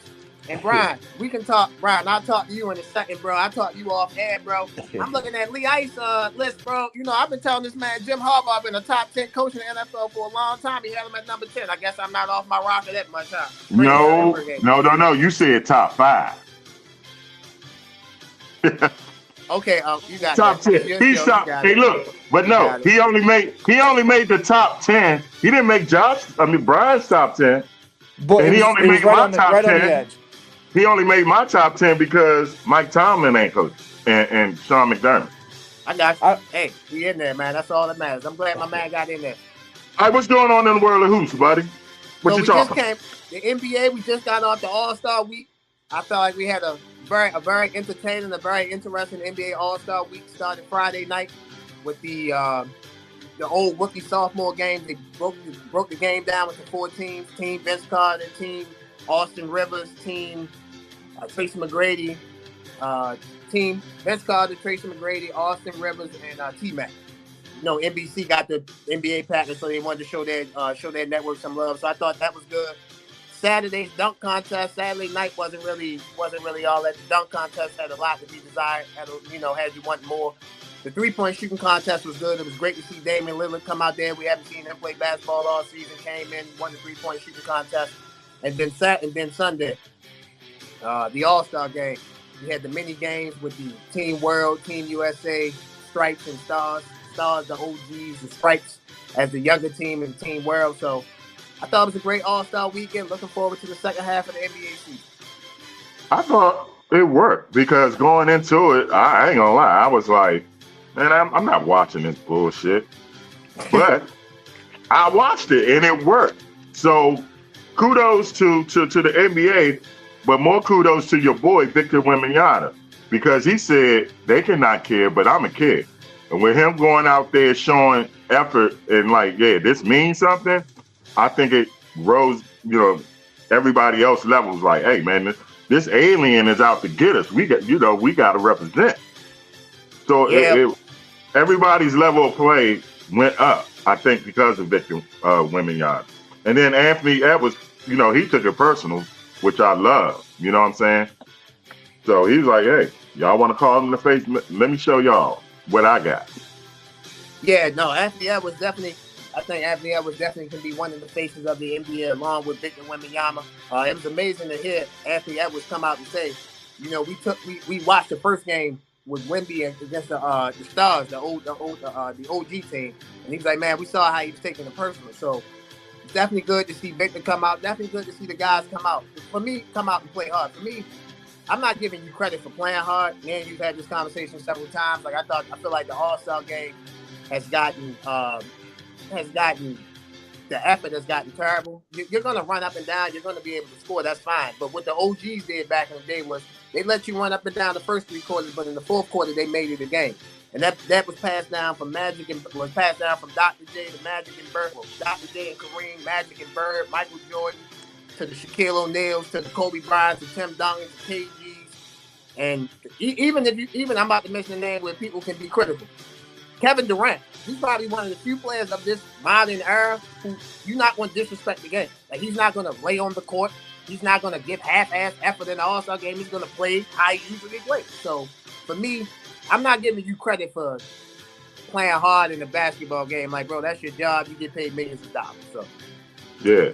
And Brian, we can talk. Brian, I'll talk to you in a second, bro. I'll talk to you off air, bro. I'm looking at Lee Ice list, bro. I've been telling this man Jim Harbaugh been a top 10 coach in the NFL for a long time. He had him at number 10. I guess I'm not off my rocker that much, huh? No. You said top 5. Okay, you got Top that. 10. He's top. Hey, look, but no, he only made the top 10. He didn't make Brian's top 10. But And he only made my top right on 10. the edge. He only made my top 10 because Mike Tomlin ain't coach and Sean McDermott. I got you. Hey, we in there, man. That's all that matters. I'm glad my man got in there. All right, what's going on in the world of hoops, buddy? What you talking? The NBA, we just got off the All-Star week. I felt like we had a very entertaining, a very interesting NBA All-Star week started Friday night with the the old rookie sophomore game. They broke the game down with the 4 teams: Team Vince Carter, Team Austin Rivers, Team Tracy McGrady, Team Vince Carter, Tracy McGrady, Austin Rivers, and T-Mac. You know, NBC got the NBA package, so they wanted to show their network some love. So I thought that was good. Saturday's dunk contest. Saturday night wasn't really all that. The dunk contest had a lot to be desired. Had you want more. The 3-point shooting contest was good. It was great to see Damian Lillard come out there. We haven't seen him play basketball all season. Came in, won the 3-point shooting contest, and then Sunday, the All-Star game. We had the mini games with the Team World, Team USA, Stripes and Stars. Stars, the OGs, the Stripes as the younger team in Team World. So I thought it was a great All-Star weekend. Looking forward to the second half of the NBA season. I thought it worked because going into it, I ain't gonna lie, I was like, man, I'm not watching this bullshit. But I watched it and it worked. So kudos to the NBA, but more kudos to your boy Victor Wembanyama, because he said they cannot care, but I'm a kid. And with him going out there showing effort and like, yeah, this means something, I think it rose, everybody else levels like, hey man, this alien is out to get us. We got to represent. So everybody's level of play went up, I think, because of Victor Wembanyama. And then Anthony Edwards, he took it personal, which I love. You know what I'm saying? So he's like, hey, y'all want to call him in the face? Let me show y'all what I got. Yeah, no, Anthony Edwards definitely can be one of the faces of the NBA along with Victor Wembanyama. It was amazing to hear Anthony Edwards come out and say, we watched the first game with Wemby against the Stars, the OG team, and he was like, man, we saw how he was taking it personal. So it's definitely good to see Victor come out. Definitely good to see the guys come out. For me, come out and play hard. For me, I'm not giving you credit for playing hard. Man, you've had this conversation several times. Like I feel like the All-Star game has gotten the effort has gotten terrible. You're going to run up and down. You're going to be able to score. That's fine. But what the OGs did back in the day was they let you run up and down the first 3 quarters, but in the fourth quarter they made it a game. And that was passed down from Magic and was passed down from Dr. J to Magic and Bird, Dr. J and Kareem, Magic and Bird, Michael Jordan, to the Shaquille O'Neals, to the Kobe Bryant, to Tim Duncan, to KGs. And even I'm about to mention a name where people can be critical. Kevin Durant, he's probably one of the few players of this modern era who you're not going to disrespect the game. Like, he's not going to lay on the court. He's not going to give half-ass effort in the All-Star game. He's going to play how he usually plays. So, for me, I'm not giving you credit for playing hard in a basketball game. Like, bro, that's your job. You get paid millions of dollars. So, yeah.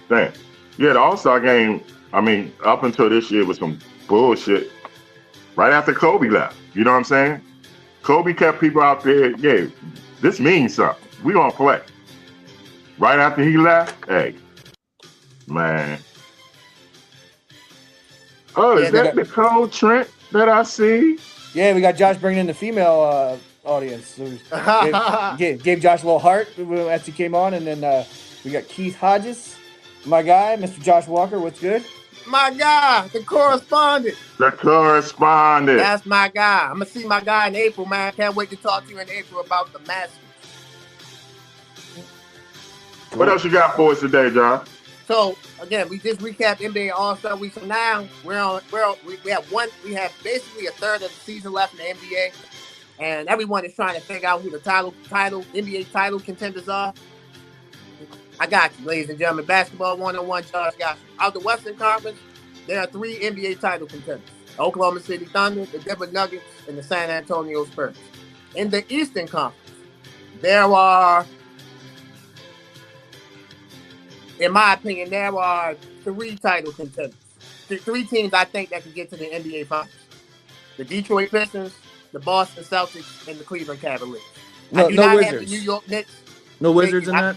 Damn. Yeah, the All-Star game, I mean, up until this year was some bullshit. Right after Kobe left. You know what I'm saying? Kobe kept people out there, yeah, this means something. We gonna play. Right after he left, hey, man. Oh, is that the Nicole Trent that I see? Yeah, we got Josh bringing in the female audience. So gave Josh a little heart as he came on, and then we got Keith Hodges, my guy, Mr. Josh Walker. What's good? My guy, the correspondent. The correspondent. That's my guy. I'm going to see my guy in April, man. Can't wait to talk to you in April about the Masters. What else you got for us today, John? So, again, we just recapped NBA All-Star Week. So now we have basically a third of the season left in the NBA. And everyone is trying to figure out who the NBA title contenders are. I got you, ladies and gentlemen. Basketball 101, Josh got you. Out the Western Conference, there are 3 NBA title contenders: Oklahoma City Thunder, the Denver Nuggets, and the San Antonio Spurs. In the Eastern Conference, there are, in my opinion, 3 title contenders. 3 teams I think that can get to the NBA Finals: the Detroit Pistons, the Boston Celtics, and the Cleveland Cavaliers. No Wizards. Have the New York Knicks. No Wizards in that?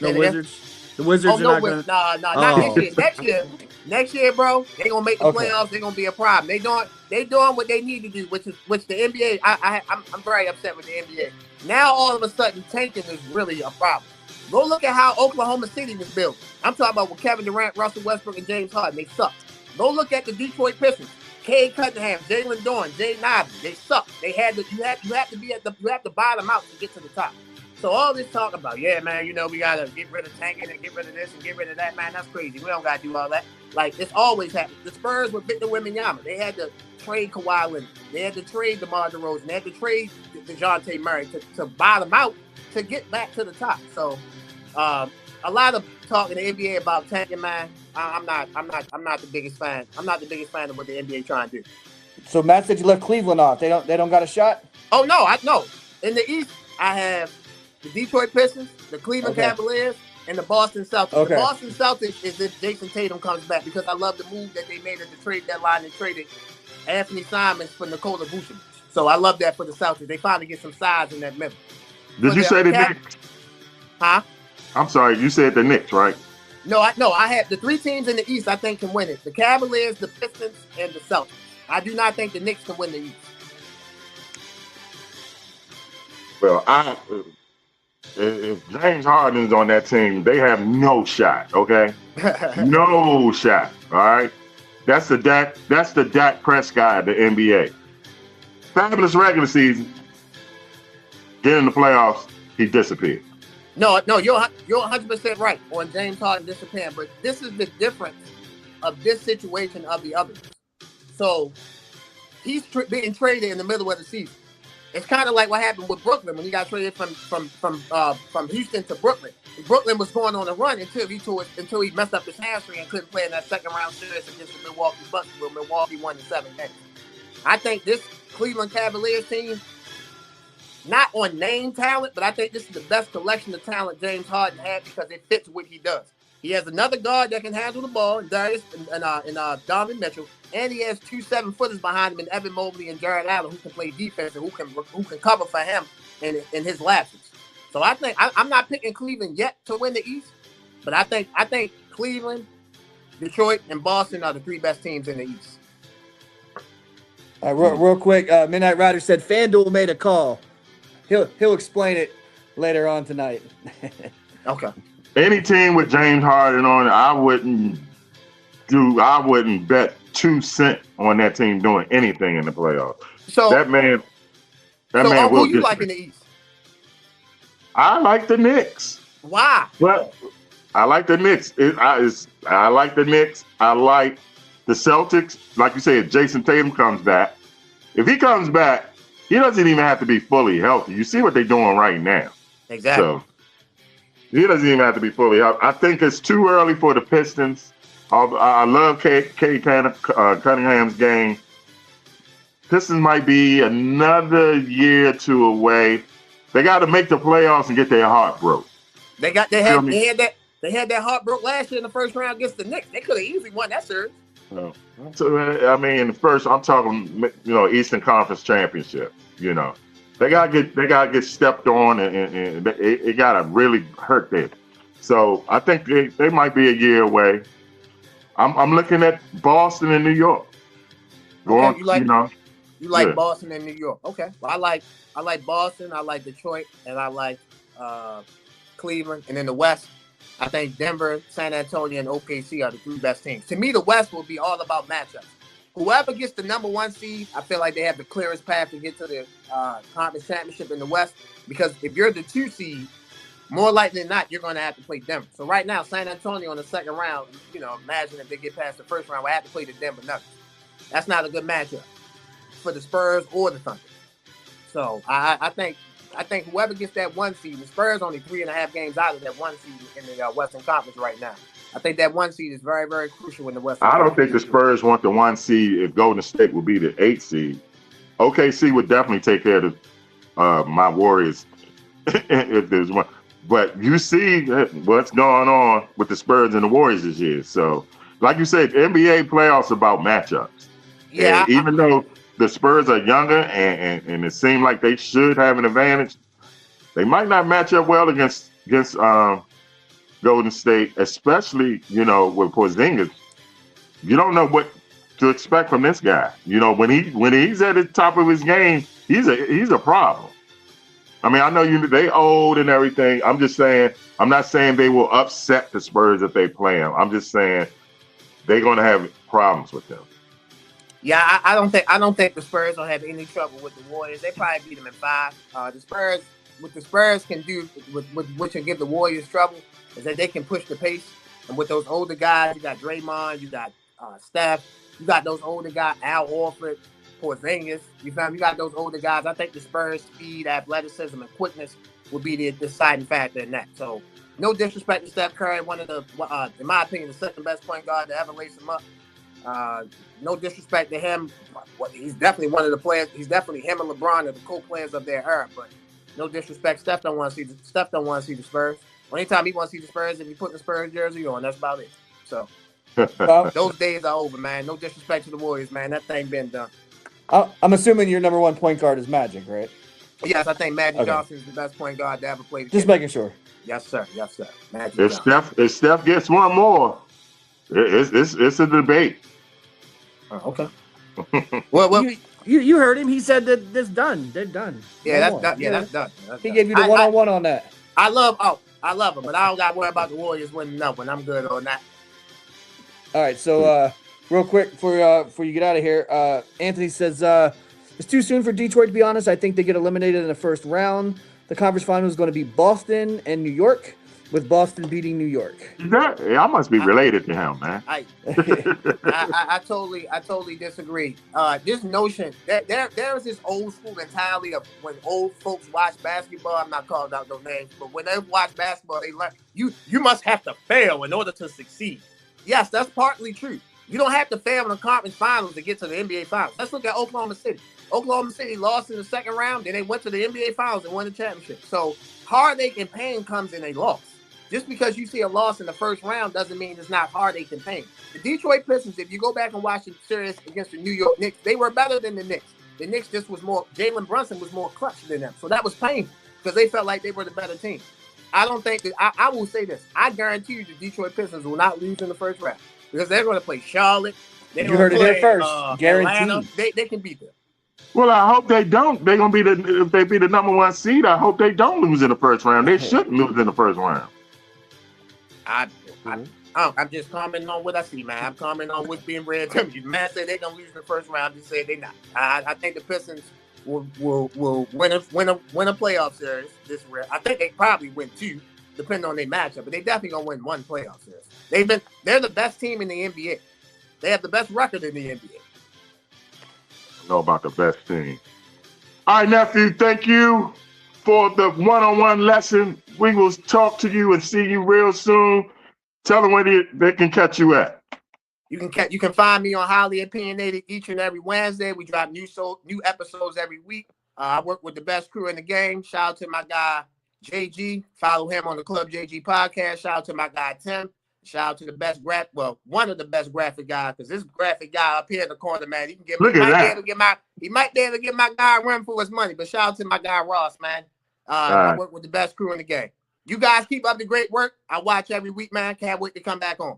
No Wizards. The Wizards are not going to. Not next year. Next year, bro, they gonna make the playoffs. They're gonna be a problem. They doing what they need to do, which the NBA. I'm very upset with the NBA. Now all of a sudden, tanking is really a problem. Go look at how Oklahoma City was built. I'm talking about with Kevin Durant, Russell Westbrook, and James Harden. They suck. Go look at the Detroit Pistons. Cade Cunningham, Jalen Dorn, Jay Nobby, they suck. You have to bottom out to get to the top. So all this talk about, yeah, man, you know, we gotta get rid of tanking and get rid of this and get rid of that, man. That's crazy. We don't gotta do all that. Like, it's always happened. The Spurs with Victor Wembanyama, they had to trade Kawhi Leonard. They had to trade DeMar DeRozan. They had to trade DeJounte Murray to bottom out to get back to the top. So a lot of talk in the NBA about tanking, man. I'm not the biggest fan. I'm not the biggest fan of what the NBA trying to do. So Matt said you left Cleveland off. They don't got a shot? Oh no, I know. In the East, I have the Detroit Pistons, the Cleveland Cavaliers, and the Boston Celtics. Okay. The Boston Celtics is if Jason Tatum comes back, because I love the move that they made at the trade deadline and traded Anthony Simons for Nikola Vucevic. So I love that for the Celtics. They finally get some size in that middle. Did you say the Knicks? Huh? I'm sorry, you said the Knicks, right? No, I have the three teams in the East I think can win it. The Cavaliers, the Pistons, and the Celtics. I do not think the Knicks can win the East. Well, if James Harden's on that team, they have no shot, okay? No shot, all right? That's the Dak Prescott of the NBA. Fabulous regular season. Get in the playoffs, he disappeared. No, you're 100% right on James Harden disappearing, but this is the difference of this situation of the others. So he's being traded in the middle of the season. It's kind of like what happened with Brooklyn when he got traded from Houston to Brooklyn. Brooklyn was going on a run until he messed up his hamstring and couldn't play in that second round series against the Milwaukee Bucks, where Milwaukee won in 7 games. I think this Cleveland Cavaliers team, not on name talent, but I think this is the best collection of talent James Harden had because it fits what he does. He has another guard that can handle the ball, Darius and Donovan Mitchell, and he has 2 7-footers behind him in Evan Mobley and Jared Allen who can play defense and who can cover for him in his lapses. So I think I'm not picking Cleveland yet to win the East, but I think Cleveland, Detroit, and Boston are the 3 best teams in the East. Real quick, Midnight Rider said FanDuel made a call. He'll explain it later on tonight. Okay. Any team with James Harden on it, I wouldn't bet 2 cents on that team doing anything in the playoffs. So that man who you like in the East? I like the Knicks. Why? Well, I like the Knicks. I like the Knicks. I like the Celtics. Like you said, Jason Tatum comes back. If he comes back, he doesn't even have to be fully healthy. You see what they're doing right now. Exactly. So he doesn't even have to be fully healthy. I think it's too early for the Pistons. I love Cade Cunningham's game. Pistons might be another year or 2 away. They got to make the playoffs and get their heart broke. They had that heart broke last year in the first round against the Knicks. They could have easily won that series. So I mean, in the first, I'm talking, Eastern Conference Championship. They gotta get stepped on, and it gotta really hurt them. So I think they might be a year away. I'm looking at Boston and New York. You like Boston and New York. Okay. Well, I like Boston, I like Detroit, and I like Cleveland. And in the West, I think Denver, San Antonio, and OKC are the 3 best teams. To me, the West will be all about matchups. Whoever gets the number 1 seed, I feel like they have the clearest path to get to the conference championship in the West. Because if you're the 2 seed, more likely than not, you're going to have to play Denver. So right now, San Antonio in the second round, imagine if they get past the first round, we have to play the Denver Nuggets. That's not a good matchup for the Spurs or the Thunder. So I think whoever gets that 1 seed, the Spurs only 3.5 games out of that 1 seed in the Western Conference right now. I think that 1 seed is very, very crucial in the Western Conference. I don't think the Spurs want the 1 seed if Golden State will be the 8 seed. OKC would definitely take care of my Warriors if there's one. But you see what's going on with the Spurs and the Warriors this year. So, like you said, NBA playoffs about matchups. Yeah. And even though the Spurs are younger and it seemed like they should have an advantage, they might not match up well against Golden State, especially, with Porzingis. You don't know what to expect from this guy. When he's at the top of his game, he's a problem. I mean, I know they old and everything. I'm just saying, I'm not saying they will upset the Spurs if they play them. I'm just saying they're going to have problems with them. Yeah, I don't think the Spurs will have any trouble with the Warriors. They probably beat them in 5. The Spurs, what the Spurs can do, with which can give the Warriors trouble, is that they can push the pace. And with those older guys, you got Draymond, you got Steph, you got those older guys, Al Horford, Porzingis. You feel me? You got those older guys. I think the Spurs' speed, athleticism, and quickness will be the deciding factor in that. So, no disrespect to Steph Curry, one of the, in my opinion, the second best point guard to ever lace him up. Uh, no disrespect to him. He's definitely one of the players. He's definitely him and LeBron are the co-players of their era. But no disrespect, Steph don't want to see the Spurs. Anytime he wants to see the Spurs, if he put the Spurs jersey on, that's about it. So those days are over, man. No disrespect to the Warriors, man. That thing been done. I'm assuming your number one point guard is Magic, right? Yes, I think Magic Johnson is the best point guard to ever play the Just game. making sure. Yes, sir. Yes, sir. Magic if Steph gets one more, it's a debate. Okay. Well, you heard him. He said that that's done. They're done. Yeah, that's done. Yeah, that's done. He gave you the one-on-one on that. I love him, but I don't got to worry about the Warriors winning nothing. I'm good on that. All right, so real quick before you get out of here, Anthony says it's too soon for Detroit to be honest. I think they get eliminated in the first round. The conference final is going to be Boston and New York, with Boston beating New York. I must be related to him, man. I totally disagree. This notion that there is this old school mentality of when old folks watch basketball. I'm not calling out no names, but when they watch basketball, they learn you must have to fail in order to succeed. Yes, that's partly true. You don't have to fail in the conference finals to get to the NBA finals. Let's look at Oklahoma City. Oklahoma City lost in the second round, then they went to the NBA finals and won the championship. So heartache and pain comes in a loss. Just because you see a loss in the first round doesn't mean it's not heartache and pain. The Detroit Pistons, if you go back and watch the series against the New York Knicks, they were better than the Knicks. The Knicks just was more, Jalen Brunson was more clutch than them. So that was painful because they felt like they were the better team. I don't think that, I will say this. I guarantee you the Detroit Pistons will not lose in the first round because they're going to play Charlotte. You heard it here first. Guaranteed. They can beat them. Well, I hope they don't. They're gonna be if they be the number one seed. I hope they don't lose in the first round. They shouldn't lose in the first round. I'm just commenting on what I see, man. I'm commenting on what's being read to me. Man said they're gonna lose in the first round. Just say they're not. I think the Pistons will win a playoff series this year. I think they probably win 2, depending on their matchup. But they definitely gonna win 1 playoff series. They're the best team in the NBA. They have the best record in the NBA. I know about the best team. All right, nephew. Thank you for the one-on-one lesson. We will talk to you and see you real soon. Tell them where they can catch you at. You can find me on Highly Opinionated each and every Wednesday. We drop new episodes every week. I work with the best crew in the game. Shout out to my guy JG. Follow him on the Club JG podcast. Shout out to my guy Tim. Shout out to the best one of the best graphic guys, because this graphic guy up here in the corner, man, he might be able to get my guy a run for his money. But shout out to my guy Ross, man. I work with the best crew in the game. You guys keep up the great work. I watch every week, man. Can't wait to come back on.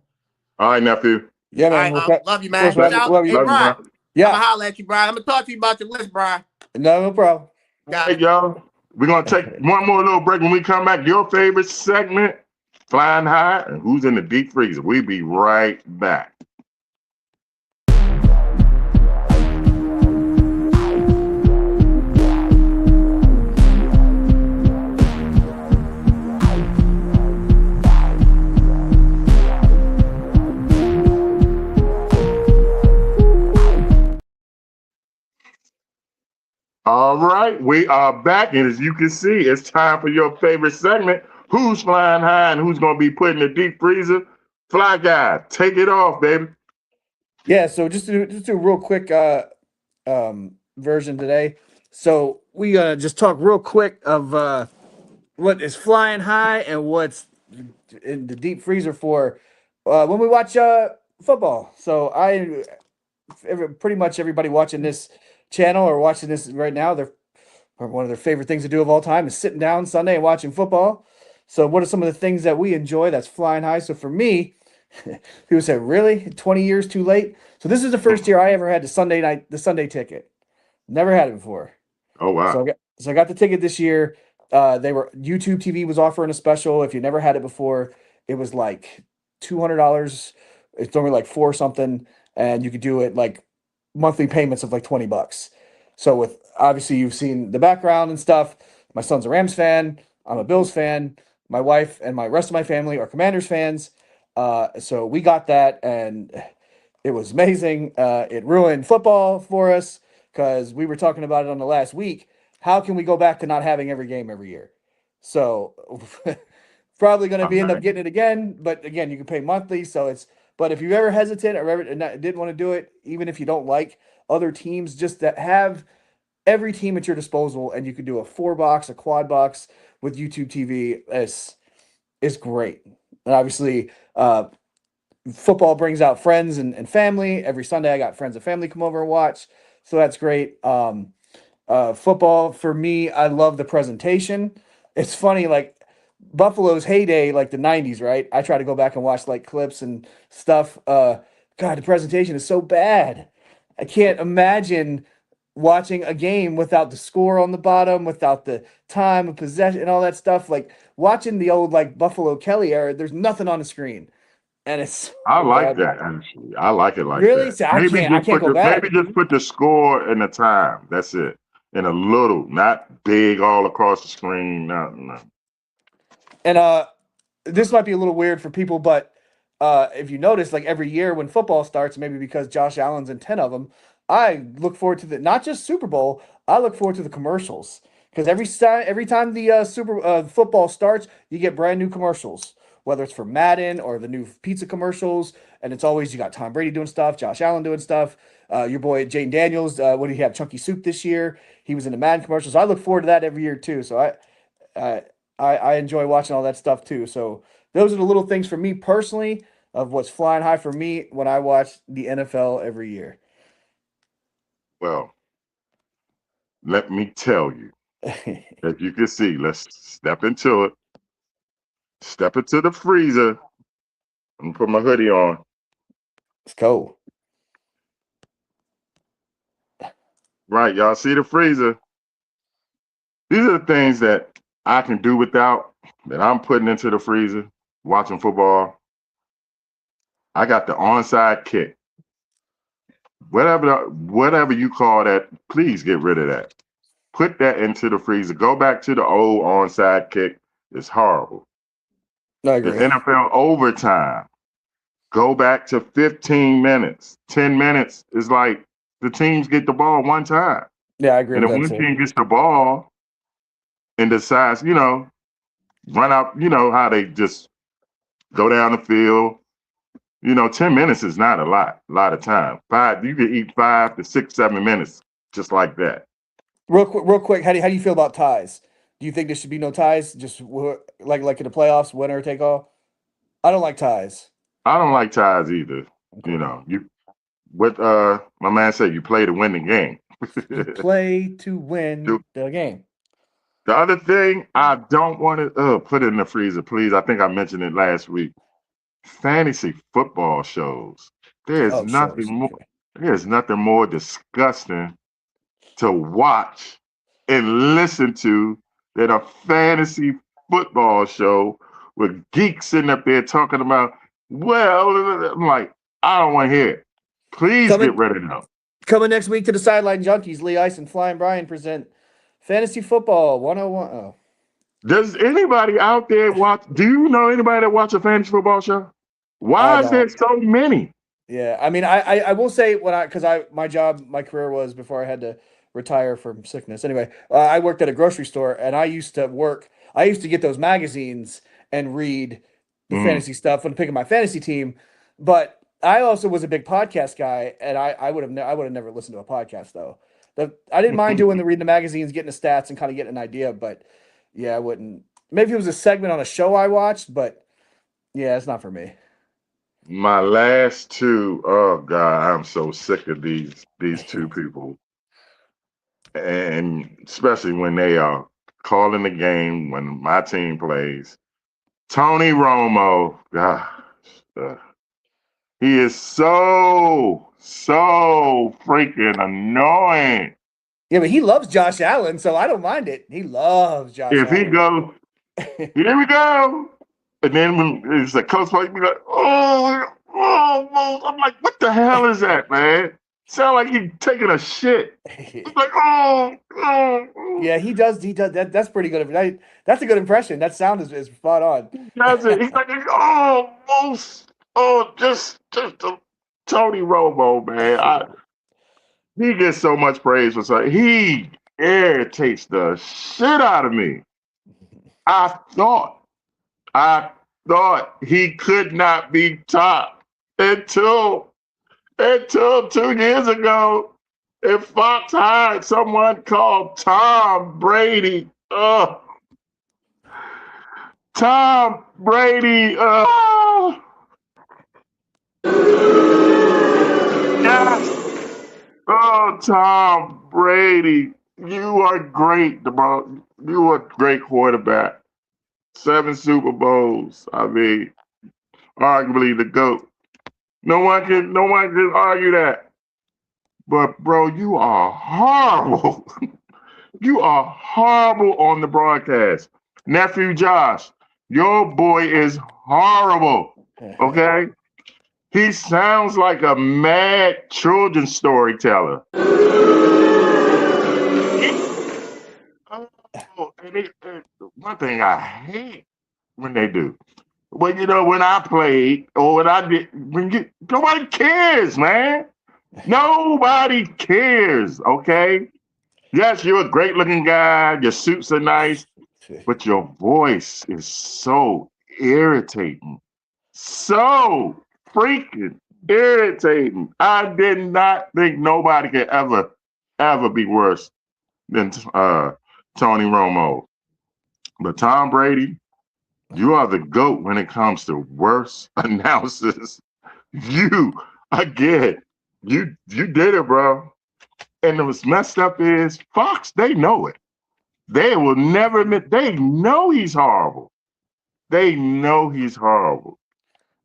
All right, nephew. Yeah, man. All right, love you, man. Love you, Brian. Yeah. I'm gonna holler at you, Brian. I'm gonna talk to you about your list, Brian. No problem. Hey, y'all. We're gonna take one more little break. When we come back, your favorite segment, Flying High, and who's in the deep freezer. We'll be right back. All right, we are back, and as you can see, it's time for your favorite segment, Who's Flying High and who's going to be put in the deep freezer? Fly Guy, take it off, baby. Yeah, so just do a real quick version today. So we just talk real quick of what is flying high and what's in the deep freezer for when we watch football. So pretty much everybody watching this channel or watching this right now, one of their favorite things to do of all time is sitting down Sunday and watching football. So what are some of the things that we enjoy that's flying high? So for me, people say, really? 20 years too late? So this is the first year I ever had the Sunday ticket. Never had it before. Oh, wow. So I got the ticket this year. YouTube TV was offering a special. If you never had it before, it was like $200. It's only like $4 something. And you could do it like monthly payments of like $20. So with obviously you've seen the background and stuff. My son's a Rams fan. I'm a Bills fan. My wife and my rest of my family are Commanders fans. So we got that, and it was amazing. It ruined football for us because we were talking about it on the last week. How can we go back to not having every game every year? So probably going to All be end up right. getting it again, but again, you can pay monthly. So it's but if you ever hesitant or ever didn't want to do it, even if you don't like other teams, just that have every team at your disposal, and you can do a 4 box, a quad box with YouTube TV is great. And obviously, football brings out friends and family. Every Sunday, I got friends and family come over and watch, so that's great. Football for me, I love the presentation. It's funny, like Buffalo's heyday, like the '90s, right? I try to go back and watch like clips and stuff. God, the presentation is so bad. I can't imagine watching a game without the score on the bottom, without the time of possession and all that stuff. Like watching the old like Buffalo Kelly era, there's nothing on the screen, and it's I so like bad. that actually. I like it like Really? that. So I can't go Maybe back. just put the score and the time. That's it. And a little, not big all across the screen. No, no. And this might be a little weird for people, but if you notice, like every year when football starts, maybe because Josh Allen's in 10 of them, I look forward to the not just Super Bowl, I look forward to the commercials because every time the Super football starts, you get brand new commercials, whether it's for Madden or the new pizza commercials, and it's always you got Tom Brady doing stuff, Josh Allen doing stuff, your boy Jane Daniels. What did he have? Chunky Soup this year. He was in the Madden commercials. I look forward to that every year too. So I I enjoy watching all that stuff too. So those are the little things for me personally of what's flying high for me when I watch the NFL every year. Well, let me tell you, Let's as you can see, let's step into it. Step into the freezer. I'm gonna put my hoodie on. go. Right, y'all see the freezer. These are the things that I can do without, that I'm putting into the freezer, watching football. I got the onside kick. Whatever you call that, please get rid of that. Put that into the freezer. Go back to the old onside kick. It's horrible. I The agree. NFL overtime. Go back to 15 minutes. 10 minutes is like the teams get the ball one time. Yeah, I agree And with if that one too. team gets the ball and decides, run out, how they just go down the field. 10 minutes is not a lot of time. You could eat 5 to 6, 7 minutes just like that. Real quick. How do you feel about ties? Do you think there should be no ties? Just like in the playoffs, winner take all. I don't like ties. I don't like ties either. Okay. You what my man said, you play to win the game. You play to win The the game. other thing I don't want to put it in the freezer, please. I think I mentioned it last week. Fantasy football shows. There's Oh, nothing shows. more. Okay. There's nothing more disgusting to watch and listen to than a fantasy football show with geeks sitting up there talking about. Well, I'm like, I don't want to hear it. Please get Coming rid of them. coming next week to the Sideline Junkies. Lee Ice and Flying Brian present Fantasy Football 101. Oh, Does anybody out there watch? Do you know anybody that watch a fantasy football show? I Why is there don't. so many? Yeah, I mean, I will say when because my job, my career was before I had to retire from sickness. Anyway, I worked at a grocery store, and I used to work. I used to get those magazines and read the Mm. fantasy stuff when picking my fantasy team. But I also was a big podcast guy, and I would have never listened to a podcast though. I didn't mind doing the reading the magazines, getting the stats, and kind of getting an idea. But yeah, I wouldn't. Maybe it was a segment on a show I watched, but yeah, it's not for me. My last two, oh God, I'm so sick of these two people, and especially when they are calling the game when my team plays. Tony Romo, gosh, uh, he is so freaking annoying. Yeah, but he loves Josh Allen, so I don't mind it. He loves Josh If he Allen. goes, here we go, and then when it's a close play, be like, oh, I'm like, what the hell is that, man? Sound like he's taking a shit. He's like, oh. Yeah, he does. He does. That's pretty good. That's a good impression. That sound is spot on. That's it. He's like, just a Tony Romo, man. He gets so much praise for something. He irritates the shit out of me. I thought he could not be topped until 2 years ago. And Fox hired someone called Tom Brady. Tom Brady. Yes. Oh, Tom Brady. You are great, bro. You are a great quarterback. 7 Super Bowls. I mean, arguably the GOAT. No one can argue that. But bro, you are horrible. You are horrible on the broadcast. Nephew Josh, your boy is horrible. Okay? He sounds like a mad children's storyteller. One thing I hate when they do. Well, when I played or when I did, nobody cares, man. Nobody cares, okay? Yes, you're a great looking guy. Your suits are nice, but your voice is so irritating. So freaking irritating. I did not think nobody could ever be worse than Tony Romo. But Tom Brady, you are the GOAT when it comes to worst announcers. Again, you did it, bro. And what's messed up is Fox, they know it. They will never admit, they know he's horrible. They know he's horrible.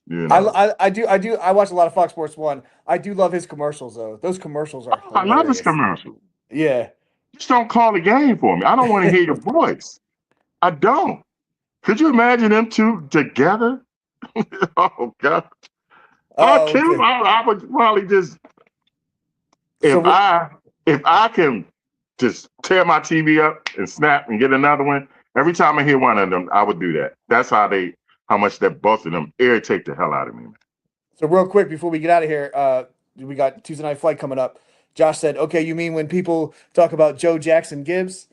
I do. I watch a lot of Fox Sports 1. I do love his commercials though. Those commercials are hilarious. I love his commercial. Yeah. Just don't call the game for me. I don't want to hear your voice. I don't. Could you imagine them two together? Oh God. I would probably just if I can just tear my TV up and snap and get another one. Every time I hear one of them, I would do that. That's how much that both of them irritate the hell out of me. So real quick before we get out of here, we got Tuesday Night Flight coming up. Josh said, "Okay, you mean when people talk about Joe Jackson Gibbs?"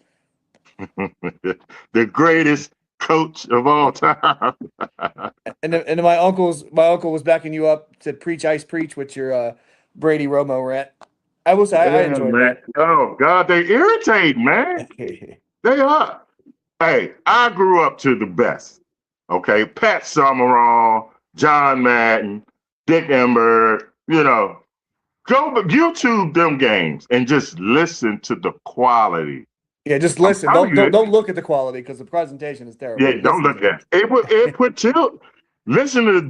The greatest coach of all time. and my uncle was backing you up to preach ice preach with your Brady Romo rant. I will say I enjoyed that. Oh God, they irritate, man. They are. Hey, I grew up to the best. Okay, Pat Summerall, John Madden, Dick Enberg. Go YouTube them games and just listen to the quality. Yeah, just listen. Don't look at the quality because the presentation is terrible. Yeah, don't look at it. It put tilt. Listen to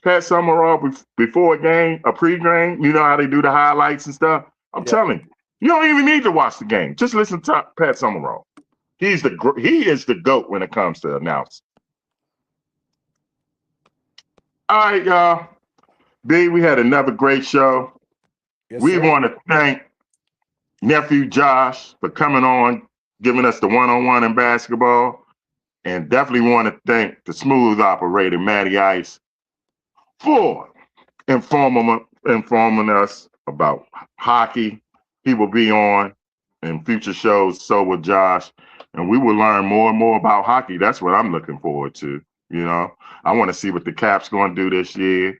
Pat Summerall before a game, a pre-game. You know how they do the highlights and stuff. I'm telling you don't even need to watch the game. Just listen to Pat Summerall. He is the GOAT when it comes to announcing. All right, y'all. B, we had another great show. Yes, we sir. want to thank Nephew Josh for coming on, giving us the one-on-one in basketball. And definitely want to thank the smooth operator, Matty Ice, for informing us about hockey. He will be on in future shows, so will Josh. And we will learn more and more about hockey. That's what I'm looking forward to. I want to see what the Caps going to do this year.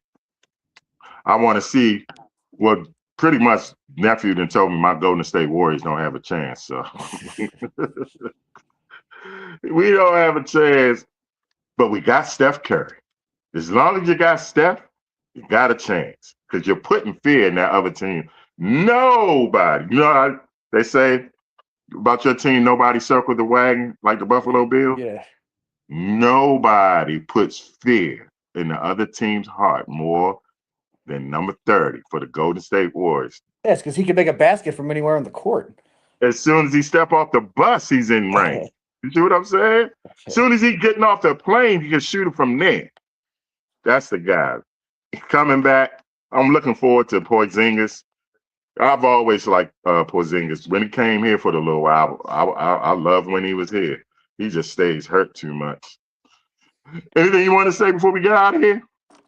I want to see what pretty much Nephew done told me my Golden State Warriors don't have a chance. So we don't have a chance, but we got Steph Curry. As long as you got Steph, you got a chance because you're putting fear in that other team. Nobody, how they say about your team, nobody circled the wagon like the Buffalo Bills. Yeah. Nobody puts fear in the other team's heart more than number 30 for the Golden State Warriors. Yes, because he can make a basket from anywhere on the court. As soon as he step off the bus, he's in range. You see what I'm saying? As soon as he's getting off the plane, he can shoot it from there. That's the guy. Coming back, I'm looking forward to Porzingis. I've always liked Porzingis. When he came here for the little while, I loved when he was here. He just stays hurt too much. Anything you want to say before we get out of here?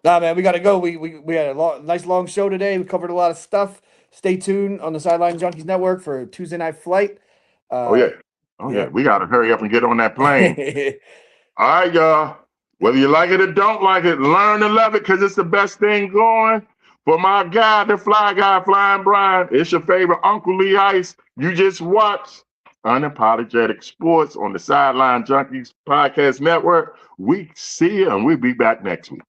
Nah, man, we got to go. We had a nice long show today. We covered a lot of stuff. Stay tuned on the Sideline Junkies Network for Tuesday Night Flight. Oh yeah, we got to hurry up and get on that plane. All right, y'all. Whether you like it or don't like it, learn to love it because it's the best thing going. For my guy, the fly guy, Flying Brian, it's your favorite Uncle Lee Ice. You just watched Unapologetic Sports on the Sideline Junkies Podcast Network. We see you, and we'll be back next week.